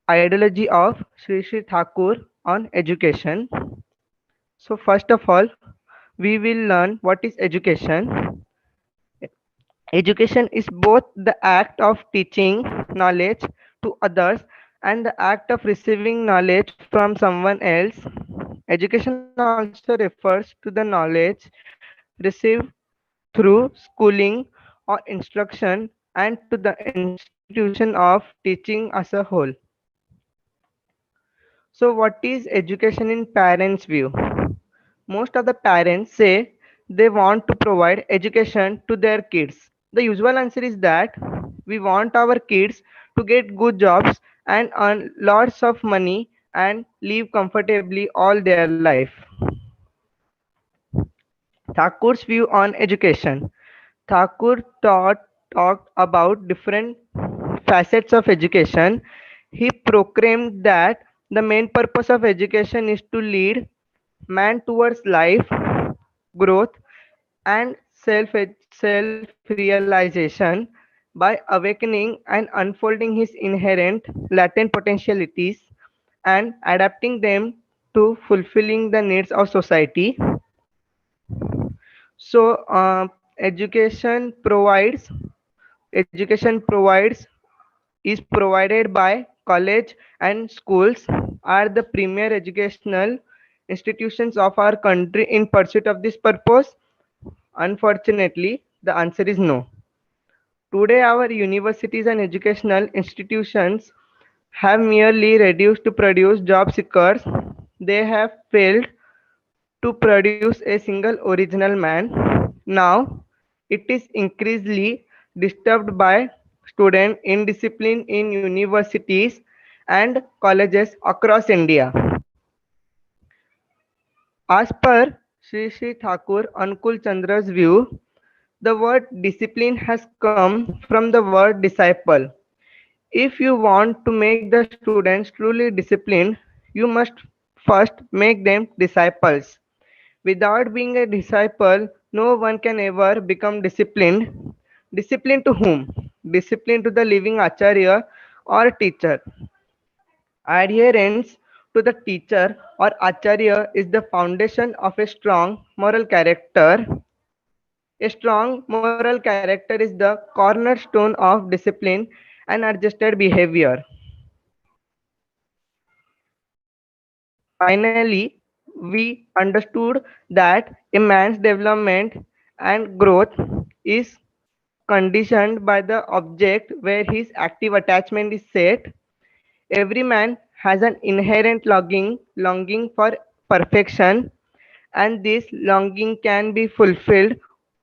ideology of Sri Sri Thakur on education. So first of all, we will learn what is education. Education is both the act of teaching knowledge to others and the act of receiving knowledge from someone else. Education also refers to the knowledge received through schooling or instruction and to the institution of teaching as a whole. So what is education in parents' view? Most of the parents say they want to provide education to their kids. The usual answer is that we want our kids to get good jobs and earn lots of money and live comfortably all their life. Thakur's view on education. Thakur talked about different facets of education. He proclaimed that the main purpose of education is to lead man towards life, growth, and self-realization by awakening and unfolding his inherent latent potentialities and adapting them to fulfilling the needs of society. So education provides is provided by college, and schools are the premier educational institutions of our country in pursuit of this purpose? Unfortunately, the answer is no. Today, our universities and educational institutions have merely reduced to produce job seekers. They have failed to produce a single original man. Now, it is increasingly disturbed by student indiscipline in universities and colleges across India. As per Sri Sri Thakur Ankul Chandra's view, the word discipline has come from the word disciple. If you want to make the students truly disciplined, you must first make them disciples. Without being a disciple, no one can ever become disciplined. Discipline to whom? Discipline to the living acharya or teacher. Adherence to the teacher or acharya is the foundation of a strong moral character. A strong moral character is the cornerstone of discipline and adjusted behavior. Finally, we understood that a man's development and growth is conditioned by the object where his active attachment is set. Every man has an inherent longing for perfection, and this longing can be fulfilled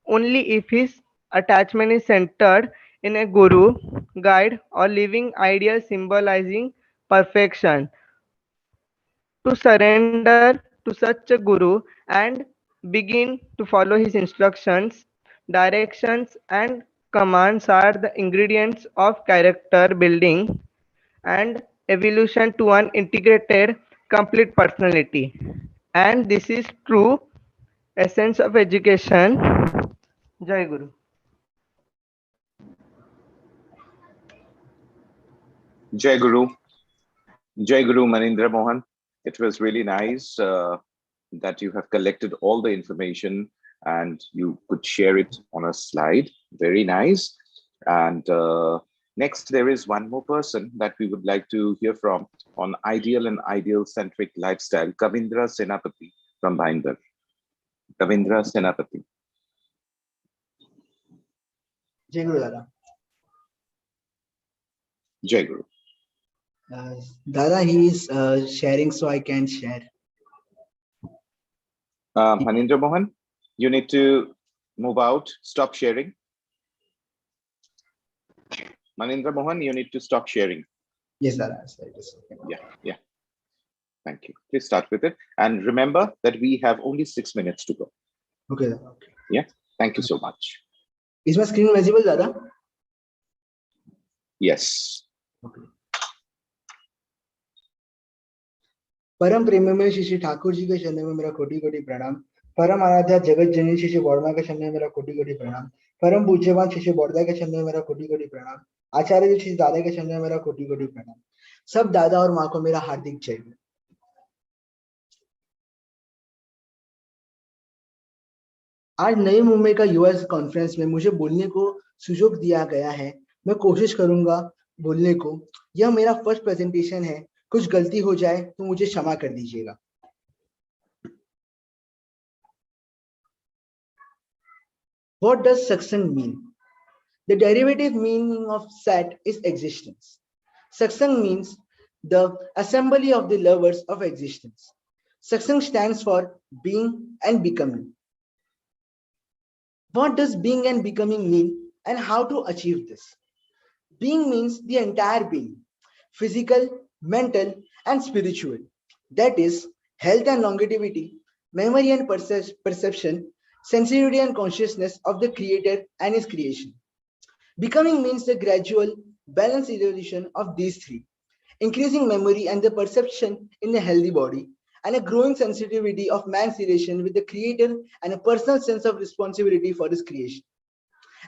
only if his attachment is centered in a guru, guide, or living ideal symbolizing perfection. To surrender to such a guru and begin to follow his instructions, directions, and commands are the ingredients of character building and evolution to an integrated, complete personality. And this is true essence of education. Jai Guru. Jai Guru. Jai Guru Manindra Mohan. It was really nice that you have collected all the information and you could share it on a slide. Very nice. And next, there is one more person that we would like to hear from on ideal and ideal-centric lifestyle, Kavindra Senapati from Bhainder. Kavindra Senapati. Jai Guru Dada. Jai Guru. Dada, he is sharing, so I can share. Manindra Mohan, you need to move out, stop sharing. Manindra Mohan, you need to stop sharing. Yes, Dada. Yeah. Thank you. Please start with it. And remember that we have only 6 minutes to go. Okay, Dada. Okay. Yeah. Thank you so much. Is my screen visible, Dada? Yes. Okay. परम प्रेम में श्री ठाकुर जी के चरणों में मेरा कोटि कोटि प्रणाम। परम आराध्या जगत जननी श्री बौड़मा के चरणों में मेरा कोटि कोटि प्रणाम। परम पूज्यवान श्री बौड़दा के चरणों में मेरा कोटि कोटि प्रणाम। आचार्य जी श्री दादा के चरणों में मेरा कोटि कोटि प्रणाम। सब दादा और माँ को मेरा हार्दिक जय। आज नई मुंबई का यूएस कॉन्फ्रेंस में मुझे बोलने को सुयोग दिया गया है। मैं कोशिश करूंगा बोलने को। यह मेरा फर्स्ट प्रेजेंटेशन है। कुछ गलती हो जाए तो मुझे क्षमा कर दीजिएगा। What does satsang mean? The derivative meaning of sat is existence. Satsang means the assembly of the lovers of existence. Satsang stands for being and becoming. What does being and becoming mean and how to achieve this? Being means the entire being, physical, mental, and spiritual. That is, health and longevity, memory and perception, sensitivity and consciousness of the creator and his creation. Becoming means the gradual, balanced evolution of these three, increasing memory and the perception in a healthy body, and a growing sensitivity of man's relation with the creator and a personal sense of responsibility for his creation.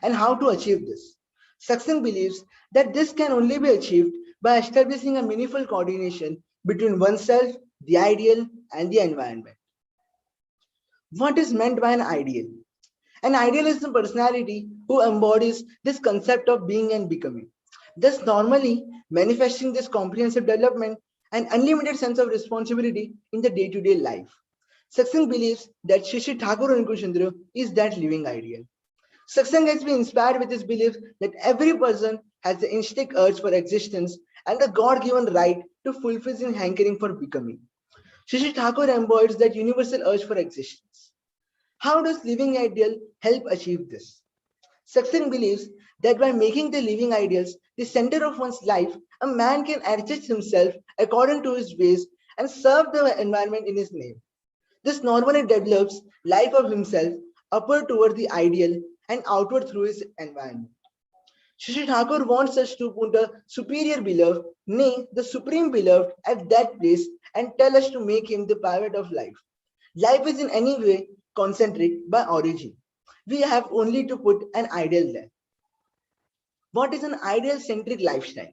And how to achieve this? Satsang believes that this can only be achieved by establishing a meaningful coordination between oneself, the ideal, and the environment. What is meant by an ideal? An ideal is the personality who embodies this concept of being and becoming. thus normally manifesting this comprehensive development and unlimited sense of responsibility in the day-to-day life. Satsang believes that Shri Shri Thakur Ankur Chandra is that living ideal. Satsang has been inspired with his belief that every person has the instinct urge for existence and the God-given right to fulfill his hankering for becoming. Shri Shri Thakur embodies that universal urge for existence. How does living ideal help achieve this? Satsang believes that by making the living ideals the center of one's life, a man can adjust himself according to his ways and serve the environment in his name. This normally develops life of himself upward toward the ideal and outward through his environment. Shri Thakur wants us to put a superior beloved, nay, the supreme beloved, at that place and tell us to make him the pivot of life. Life is in any way concentric by origin. We have only to put an ideal there. What is an ideal centric lifestyle?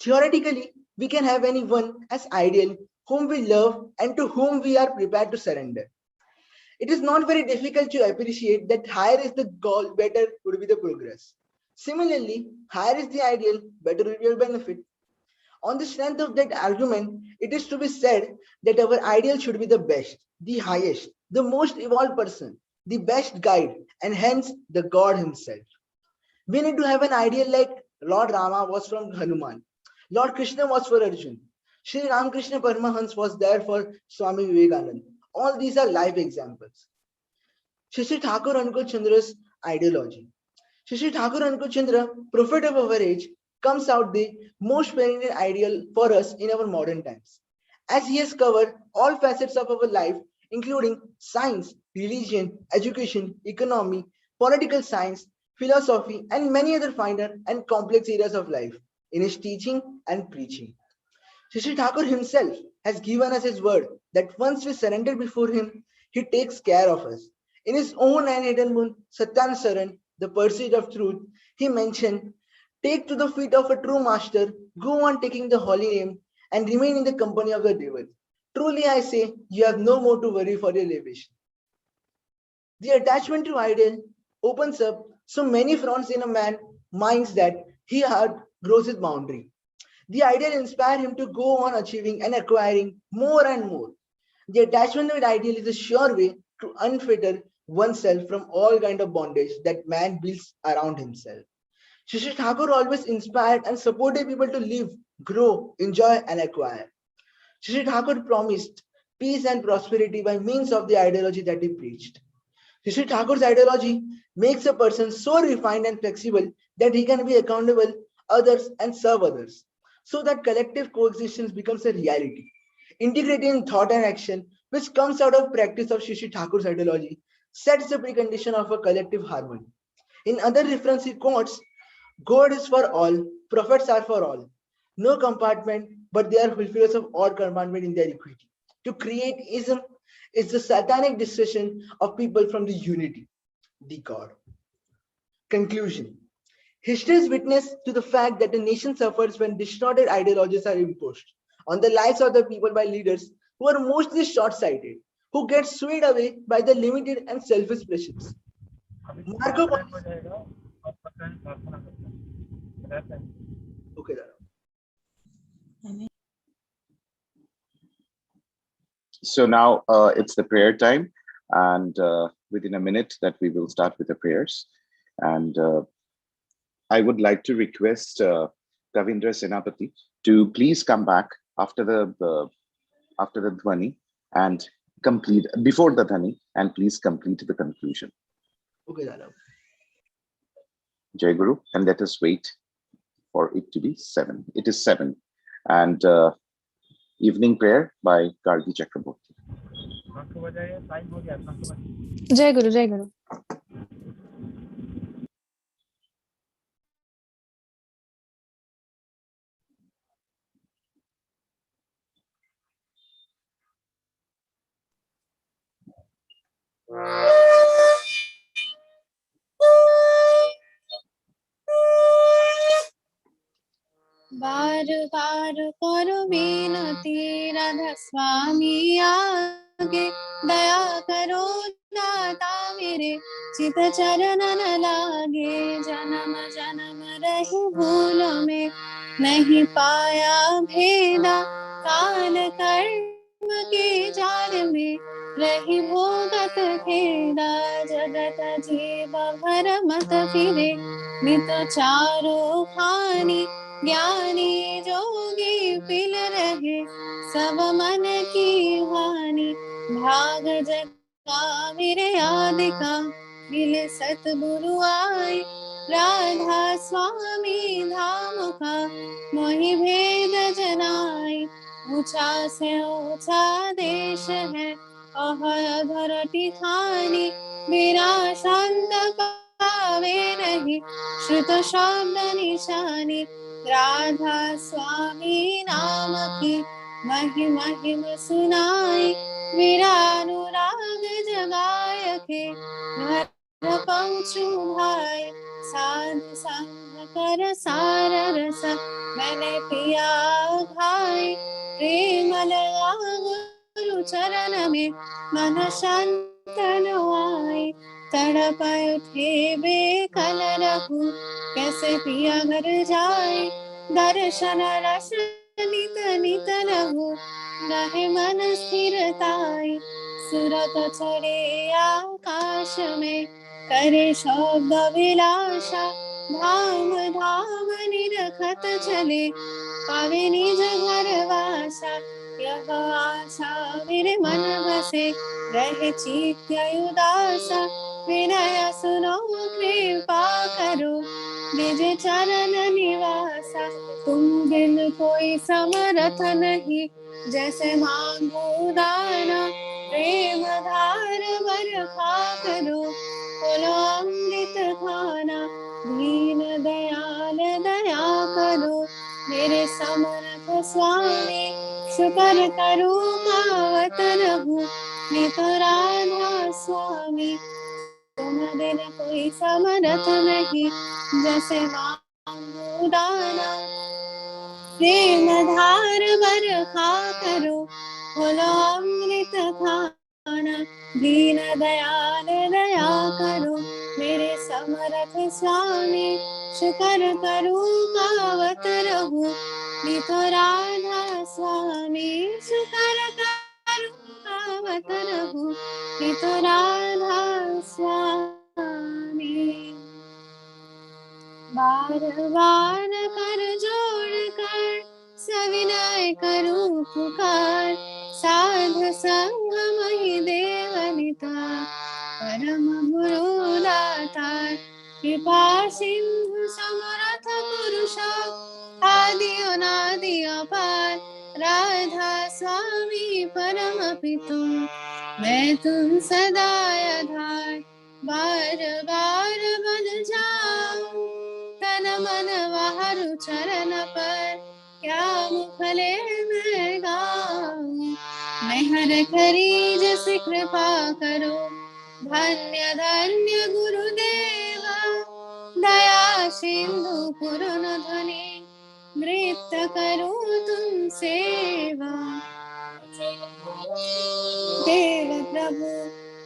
Theoretically, we can have anyone as ideal whom we love and to whom we are prepared to surrender. It is not very difficult to appreciate that higher is the goal, better would be the progress. Similarly, higher is the ideal, better will be your benefit. On the strength of that argument, it is to be said that our ideal should be the best, the highest, the most evolved person, the best guide, and hence the God himself. We need to have an ideal like Lord Rama was from Hanuman, Lord Krishna was for Arjun, Sri Ramakrishna Paramahansa was there for Swami Vivekananda. All these are live examples. Shri Shri Thakur Ankur Chandra's ideology. Shri Shri Thakur Ankur Chandra, prophet of our age, comes out the most perennial ideal for us in our modern times, as he has covered all facets of our life, including science, religion, education, economy, political science, philosophy, and many other finer and complex areas of life in his teaching and preaching. Shri Shri Thakur himself has given us his word that once we surrender before him, he takes care of us. In his own handwritten book, Satyan Saran, The Pursuit of Truth, he mentioned, take to the feet of a true master, go on taking the holy name, and remain in the company of the devil. Truly I say, you have no more to worry for your elevation. The attachment to ideal opens up so many fronts in a man's minds that he outgrows his boundary. The ideal inspired him to go on achieving and acquiring more and more. The attachment with ideal is a sure way to unfetter oneself from all kind of bondage that man builds around himself. Shri Shri Thakur always inspired and supported people to live, grow, enjoy, and acquire. Shri Shri Thakur promised peace and prosperity by means of the ideology that he preached. Shri Shri Thakur's ideology makes a person so refined and flexible that he can be accountable others and serve others, so that collective coexistence becomes a reality. Integrating thought and action, which comes out of practice of Shri Shri Thakur's ideology, sets the precondition of a collective harmony. In other reference, he quotes, God is for all, prophets are for all. No compartment, but they are fulfillers of all commandment in their equity. To create ism is the satanic distortion of people from the unity, the God. Conclusion. History is witness to the fact that a nation suffers when distorted ideologies are imposed on the lives of the people by leaders who are mostly short-sighted, who get swayed away by the limited and selfish pleasures. Marco Okay, So now it's the prayer time, and within a minute that we will start with the prayers. And I would like to request Kavindra Senapati to please come back after the dhwani and complete before the dhwani, and please complete the conclusion. Okay, Dada. Jai Guru, and let us wait for it to be 7. It is 7, and evening prayer by Gargi Chakraborty. Jai Guru, Jai Guru. बार बार करो विनती राधा स्वामी आगे दया करो दाता मेरे, चित चरण न लागे। जन्म जन्म रही भूलों में, नहीं पाया भेदा। काल कर्म के जाल में, रही भोगत खेदा। जगत जीव भर मत फिरे, नित चारो खानी। ज्ञानी जोगी पिल रहे, सब मन की हानि। भाग जगा मेरे आदि का, मिले सतगुरु आए। राधा स्वामी धाम का, मोहि भेद जनाए। ऊंचा से ऊंचा देश है, अधर टिखानी। मेरा शांत पावे नहीं, श्रुत शब्द निशानी। राधा स्वामी नाम की, महिम महिम सुनाई। मेरा अनुराग जगाय के, घर पहुँचू भाई। साधु संग कर सार रस, मैंने पिया खाई। प्रेम लगा गुरु चरण में, मन शांत आई। तड़प उठे बेकल रहू, कैसे पिया घर जाए। दर्शन रस नित नित लहू, रहे मन स्थिरताई। सुरत चढ़े आकाश में, करे शब्द विलासा। धाम धाम निरखत चले, पावे निज घर वासा। यह आशा मेरे मन बसे, रहे चित्त उदासा। विनय सुनो कृपा करो, निज चरण निवासा। तुम बिन कोई समरथ नहीं, जैसे मांगो दाना। प्रेम धार बरखा करो, बोलो अमृत खाना। दीन दयाल दया करो, मेरे समर्थ स्वामी। शुकर करूँ पावत रहूं, नित राधा स्वामी। तुम बिन कोई समरथ नहीं, जैसे मांगो दाना। प्रेम धार बरखा करो, बोलो अमृत खाना। दीन दयाल दया करो, मेरे समर्थ स्वामी। शुकर करूँ पावत रहूं, नित राधा स्वामी। शुकर करूँ पावत रहूं, नित राधा स्वामी। बार बार कर जोड़ कर, सविनय करूं पुकार। साध संग महि देवनिता, परम गुरु दातार। कृपा सिंधु समरथ पुरुष, आदि अनादि अपार। राधा स्वामी परम पितु, मैं तुम सदा आधार। बार बार बन जाऊं, तन मन वहरु चरण पर। क्या मुखले मैं गाऊं, मैं हर खरी जस कृपा करो। धन्य धन्य गुरुदेवा, दया सिंधु पुरन ध्वनि। नृत्य करूं तुम सेवा, देव प्रभु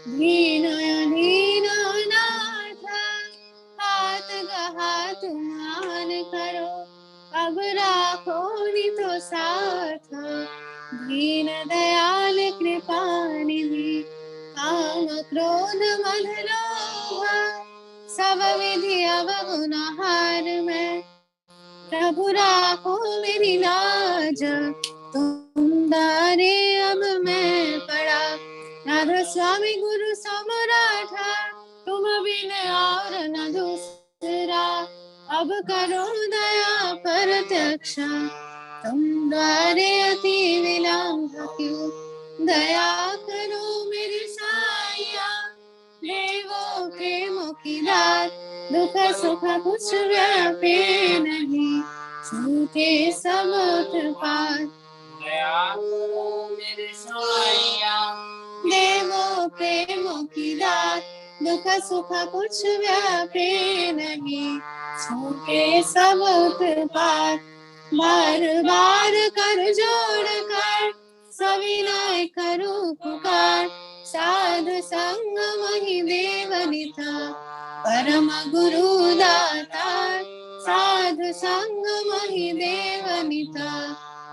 दीन दीनानाथ। हाथ गहा तुम आन करो, अब राखो नितो साथ। दीन दयाल कृपा निधि, काम क्रोध मद लोभ। सब विधि अवगुण हार मैं, प्रभु राखो मेरी लाज। तुम दारे अब मैं पड़ा, राधा स्वामी गुरु समराठा। तुम बिन और न दूसरा, अब करो दया प्रत्यक्ष। तुम द्वारे अति विलंब क्यों, दया करो मेरे साया। देवो प्रेमो की दात, दुख सुख कुछ व्यापे नहीं। छूटे सब उत्पात, दया करो मेरे साया। देवो प्रेमो की दात, दुख सुख कुछ व्यापे नहीं। छूटे सब उत्पात, बार बार कर जोड़ कर, सविनय करूं पुकार। साधु संग महि देवनिता परम गुरु दाता साधु संग महि देवनिता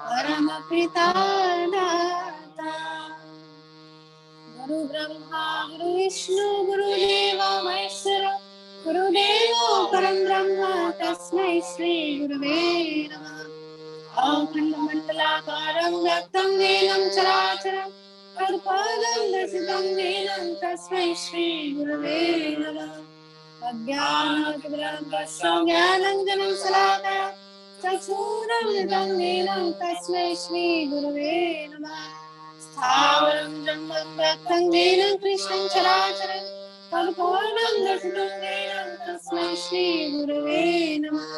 परम पिता दाता गुरु ब्रह्मा गुरु विष्णु गुरुदेव महेश्वर गुरुदेवो परम ब्रह्म तस्मै श्री गुरुवे नमः अखण्डमण्डलाकारं व्याप्तं येन चराचरं तत्पदं दर्शितं येन तस्मै श्री गुरुवे नमः अज्ञानतिमिरन्दस्य ज्ञानाञ्जनं शलाकया चक्षुरुन्मिलितं येन तस्मै श्री गुरुवे नमः स्थावरं ब्रह्मं व्याप्तं येन कृष्णं चराचरं तत्पदं दर्शितं येन तस्मै श्री गुरुवे नमः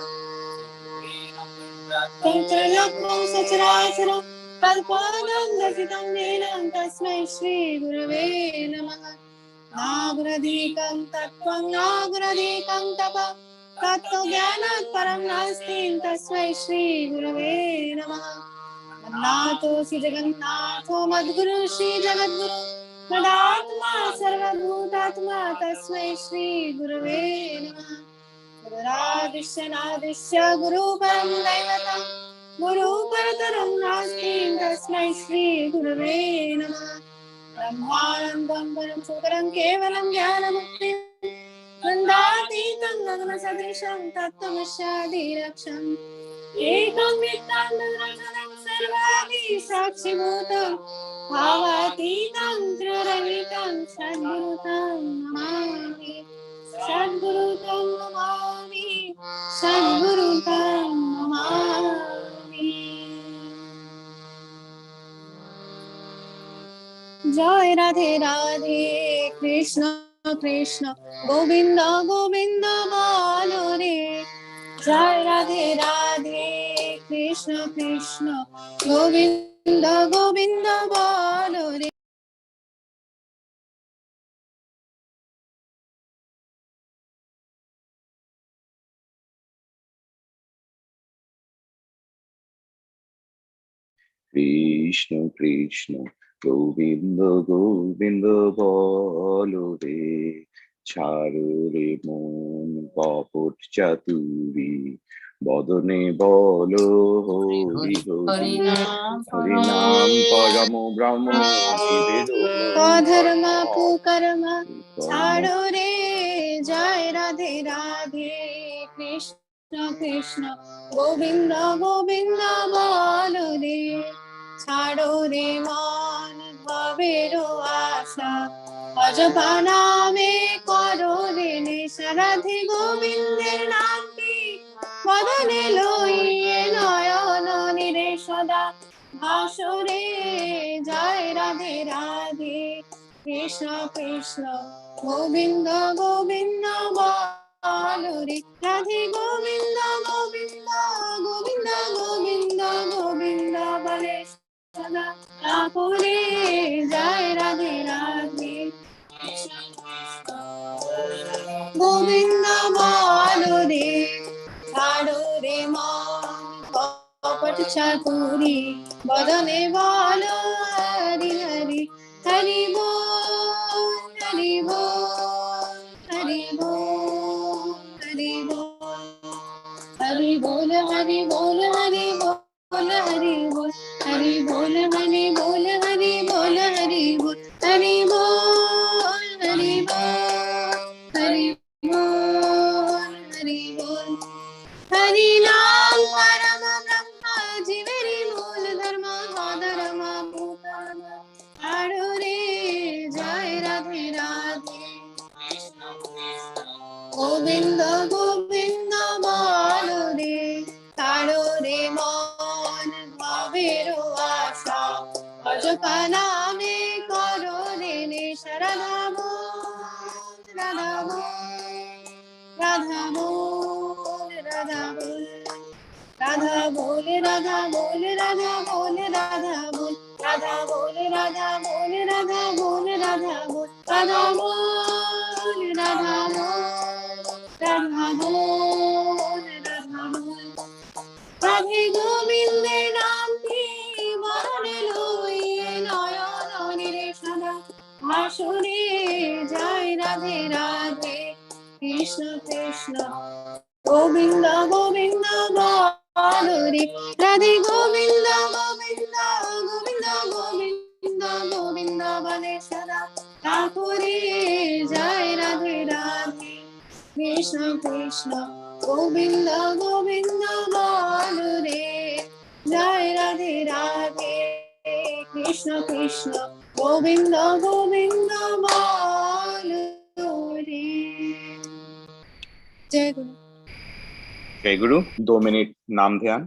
पंचरत्नं सचराचरं तत्पदं दर्शितं येन तस्मै श्री गुरुवे नमः नागराधिकं तत्त्वं नागराधिकं तपः तत्त्वज्ञानात् परं नास्ति तस्मै श्री गुरुवे नमः नाथोऽसि जगन्नाथो मद्गुरु श्री जगद्गुरु मदात्मा सर्वभूतात्मा तस्मै श्री गुरुवे नमः गुरुरादिश्य नादिश्य गुरु परं दैवतं गुरु परतरं नास्ति तस्मै श्री गुरुवे नमः ब्रह्मानन्दं परं सुतरं केवलं ज्ञानमुक्तिं वन्दातीतं गगनसदृशं तत्त्वमस्यादिलक्ष्यम् एकं वेदान्तदर्शनं सर्वादि साक्षिभूतं भावातीतं त्रिरहितं सद्गुरुतं नमामि सद्गुरुतं नमामि सद्गुरुतं नमामि जय राधे राधे कृष्ण कृष्ण गोविंद गोविंद बोलो रे जय राधे राधे कृष्ण कृष्ण गोविंद गोविंद बोलो रे Krishna Krishna Govinda Govinda bolo re charo re mon kaput chaturi bodone bolo hori hori Hari Nam Paramo Brahmo Nivedano अधर्म Paramo कुकर्म Paramo छाड़ो रे जय राधे राधे कृष्ण कृष्ण गोविंद गोविंद बोलो रे छाड़ो रे मान भावेरो आशा अजपाना में करो रे निशा राधे गोविंदेर नामटी मदने लोइए नयन निरे सदा भासुरे जय राधे राधे कृष्ण कृष्ण गोविंद गोविंद बोलो रे राधे गोविंद गोविंद गोविंद गोविंद गोविंद बले सदा ठाकुरे जय राधे राधे गोविंद बोलो रे छाड़ो रे मान कपट चातुरी बदने बोलो हरि हरि हरि बोल हरि बोल हरि बोल हरि बोल हरि बोल हरि बोल हरि बोल हरि बोल हरि बोल हरि बोल हरि बोल हरि बोल हरि बोल हरि बोल हरि बोल हरि बोल हरि नाम परम ब्रह्म जीवेरी मूल धर्म धर्म भूतम आड़ो रे जय राधे राधे गोविंद गोविंद बोलो रे ताड़ो रे मन भावेरो आशा अजपा नामे करो रे ने शरणा बोल राधा बोल राधा बोल राधा बोल राधा बोल राधा बोल राधा बोल राधा बोल राधा बोल राधा बोल राधा बोल राधा बोल राधा बोल राधा बोल राधा बोल राधा बोल राधे गोविंदे नाम की मरणे लोइए नयन निरे सदा আসরে জয় রাধে রাধে কৃষ্ণ কৃষ্ণ গোবিন্দ গোবিন্দ বলরে রাধে গোবিন্দ গোবিন্দ গোবিন্দ গোবিন্দ গোবিন্দ বলে সদা ঠাকুরে জয় রাধে রাধে কৃষ্ণ কৃষ্ণ গোবিন্দ গোবিন্দ বলরে জয় রাধে রাধে কৃষ্ণ কৃষ্ণ গোবিন্দ গোবিন্দ বলরে। जय गुरु। जय गुरु। 2 मिनट नाम ध्यान।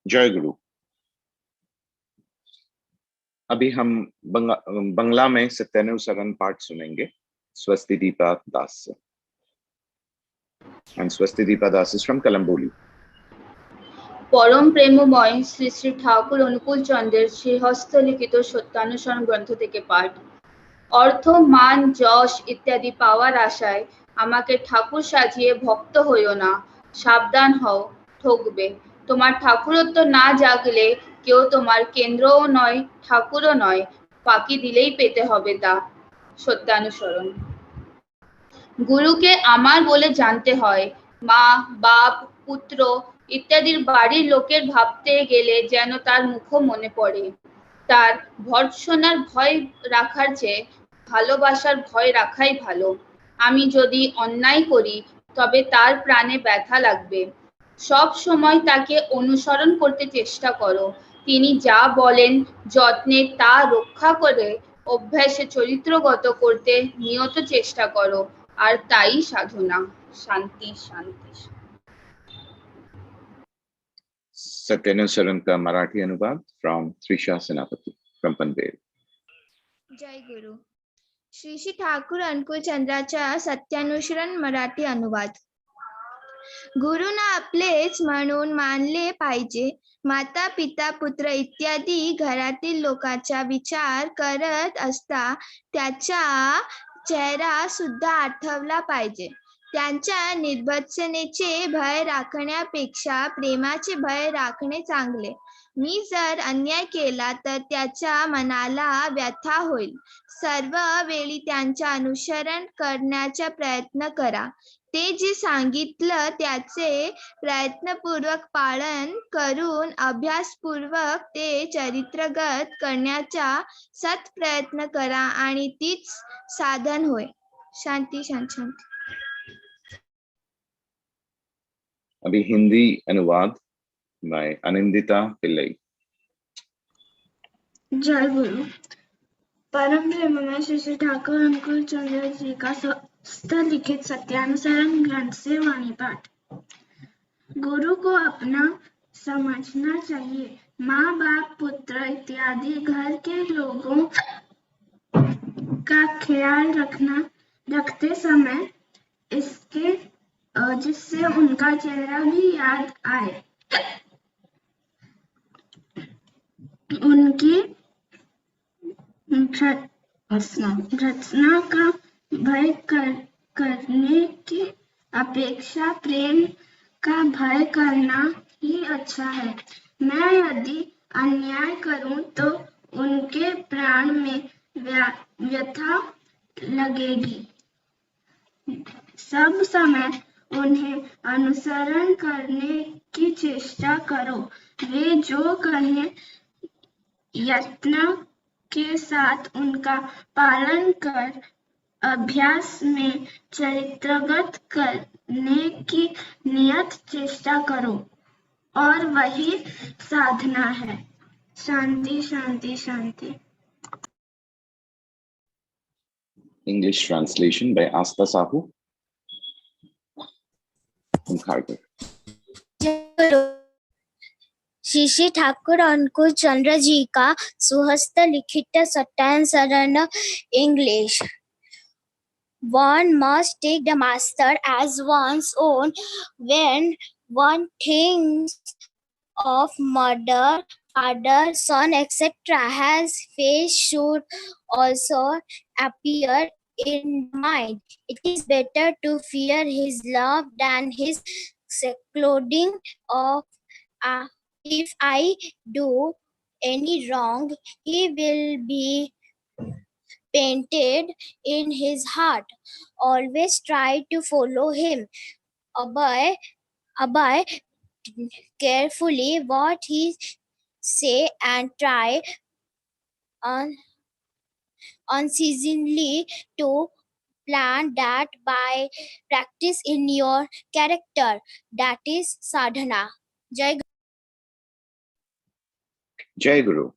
जय गुरु। अभी हम बंगला में सत्यानुसरण पाठ सुनेंगे स्वस्ति दीपा दास से। And Swasti Deepa Das is from Kalamboli. পরম প্রেমময় শ্রী শ্রী ঠাকুর অনুকূল চন্দ্রের শ্রীহস্ত লিখিত সত্যানুসরণ গ্রন্থ থেকে পাঠ। অর্থ, মান, যশ ইত্যাদি পাওয়ার আশায় আমাকে ঠাকুর সাজিয়ে ভক্ত হইও না, সাবধান হও, ঠকবে। তোমার ঠাকুরত্ব না জাগলে কেউ তোমার কেন্দ্রও নয়, ঠাকুরও নয়, ফাঁকি দিলেই পেতে হবে তা। সত্যানুসরণ। গুরুকে আমার বলে জানতে হয়। মা, বাপ, পুত্র ইত্যাদির বাড়ির লোকের ভাবতে গেলে যেন তার মুখও মনে পড়ে। তার ভর্ৎসনার ভয় রাখার চেয়ে ভালোবাসার ভয় রাখাই ভালো। আমি যদি অন্যায় করি তবে তার প্রাণে ব্যথা লাগবে। সব সময় তাকে অনুসরণ করতে চেষ্টা করো। তিনি যা বলেন যত্নে তা রক্ষা করে অভ্যাসে চরিত্রগত করতে নিয়ত চেষ্টা করো, আর তাই সাধনা। শান্তি শান্তি। सत्यानुसरण का मराठी अनुवाद from Trisha Senapati from Panvel. जय गुरु। श्री श्री ठाकूर अनुकूल चंद्राचा सत्यानुसरण मराठी अनुवाद। गुरुना आपलेच म्हणून मानले पाहिजे। माता, पिता, पुत्र इत्यादी घरातील लोकांचा विचार करत असता त्याचा चेहरा सुद्धा आठवला पाहिजे। त्यांच्या निर्भत्सनेचे भय राखण्यापेक्षा प्रेमाचे भय राखणे चांगले। मी जर अन्याय केला तर त्याच्या मनाला व्यथा होईल. सर्व वेळी त्यांचे अनुसरण करण्याचा प्रयत्न करा. ते जे सांगितलं त्याचे प्रयत्नपूर्वक पालन करून अभ्यासपूर्वक ते चरित्रगत करण्याचा सत प्रयत्न करा आणि तीच साधन होय. शांती शांती शांती. अभी हिंदी अनुवाद by Anindita Pillai. जय गुरु। परम प्रेममय श्री ठाकुर अनुकूल चंद्र जी का हस्तलिखित सत्यानुसरण ग्रंथ से वाणी पाठ। गुरु को अपना समझना चाहिए। माँ बाप पुत्र इत्यादि घर के लोगों का ख्याल रखते समय इसके जिससे उनका चेहरा भी याद आए, उनकी भर्त्सना का भय करने की अपेक्षा प्रेम का भय करना ही अच्छा है। मैं यदि अन्याय करूं तो उनके प्राण में व्यथा लगेगी। सब समय उन्हें अनुसरण करने की चेष्टा करो। वे जो कहें यत्न के साथ उनका पालन कर अभ्यास में चरित्रगत करने की नियत चेष्टा करो और वही साधना है। शांति शांति शांति। English translation by Asta Sahu from Kharghar. Shri Thakur अनुकूल चंद्र जी का सुहस्त लिखित सत्यानुसरण English. One must take the master as one's own. When one thinks of mother, father, son, etc., his face should also appear in mind. It is better to fear his love than his clothing. If I do any wrong, he will be painted in his heart. Always try to follow him. Obey carefully what he say and try unceasingly to plant that by practice in your character. That is sadhana. Jai Guru. Jai Guru.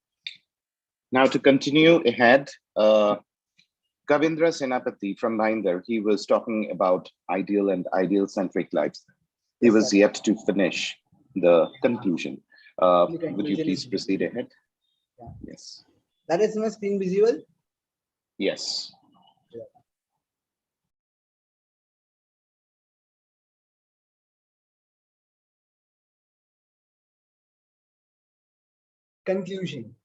Now to continue ahead, Kavindra Senapati from Bhinder, he was talking about ideal and ideal-centric lives. He was yet to finish the conclusion. Would you please proceed ahead? Yeah. Yes. That is my screen visible? Yes. Conclusion.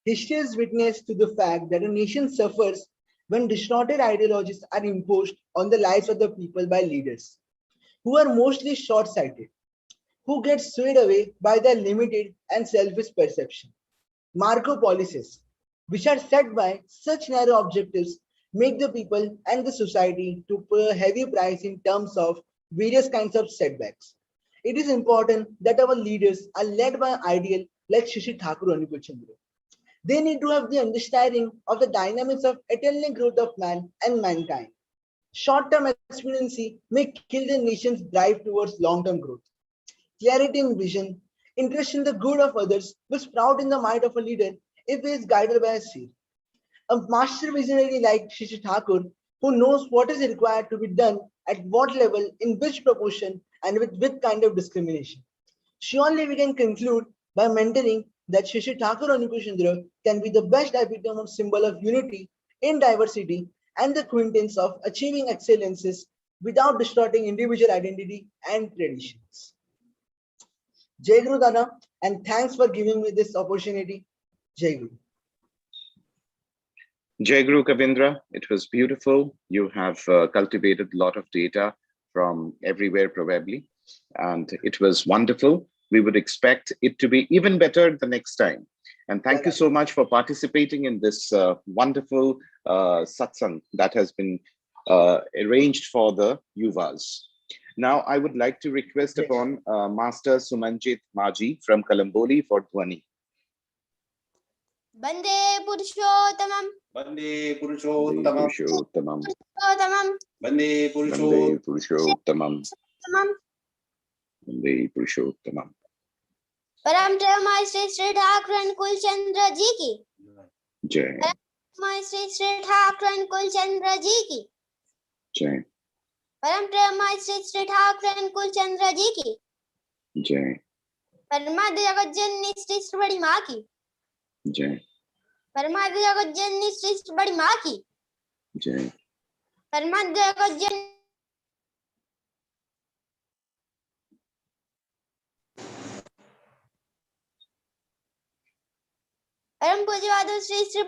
History is witness to the fact that a nation suffers when distorted ideologies are imposed on the lives of the people by leaders who are mostly short-sighted, who get swayed away by their limited and selfish perception. Marco policies, which are set by such narrow objectives, make the people and the society to pay a heavy price in terms of various kinds of setbacks. It is important that our leaders are led by an ideal like Shri Thakur Anukul Chandra. They need to have the understanding of the dynamics of eternal growth of man and mankind. Short-term expediency may kill the nation's drive towards long-term growth. Clarity in vision, interest in the good of others will sprout in the mind of a leader if he is guided by a seer. A master visionary like Shri Thakur, who knows what is required to be done at what level, in which proportion, and with which kind of discrimination. Surely we can conclude by mentoring that Shri Thakur Anukul Chandra can be the best epitome of symbol of unity in diversity and the quintessence of achieving excellences without distorting individual identity and traditions. Jai Guru Dada, and thanks for giving me this opportunity. Jai Guru. Jai Guru Kavindra, it was beautiful. You have cultivated a lot of data from everywhere probably, and it was wonderful. we would expect it to be even better the next time. And thank you so much for participating in this wonderful satsang that has been arranged for the Yuvas. Now, I would like to request upon Master Sumanjit Maji from Kalamboli for Dhwani. Bande Purushottamam. Bande Purushottamam. Purushottamam. Bande Bande Purushottamam. Tamam. Bande Purushottamam. परम प्रेममय श्री श्री ठाकुर अनुकूल चंद्र जी की जय। परम श्री श्री ठाकुर अनुकूल चंद्र जी की जय। परम प्रेममय श्री श्री ठाकुर अनुकूल चंद्र जी की जय। परमाद्य जगत जननी श्री श्री बड़ी माँ की जय। परमाद्य जगत जननी श्री श्री बड़ी माँ की जय। परमाद्य जगत जननी परम पूज्यवाद श्री श्री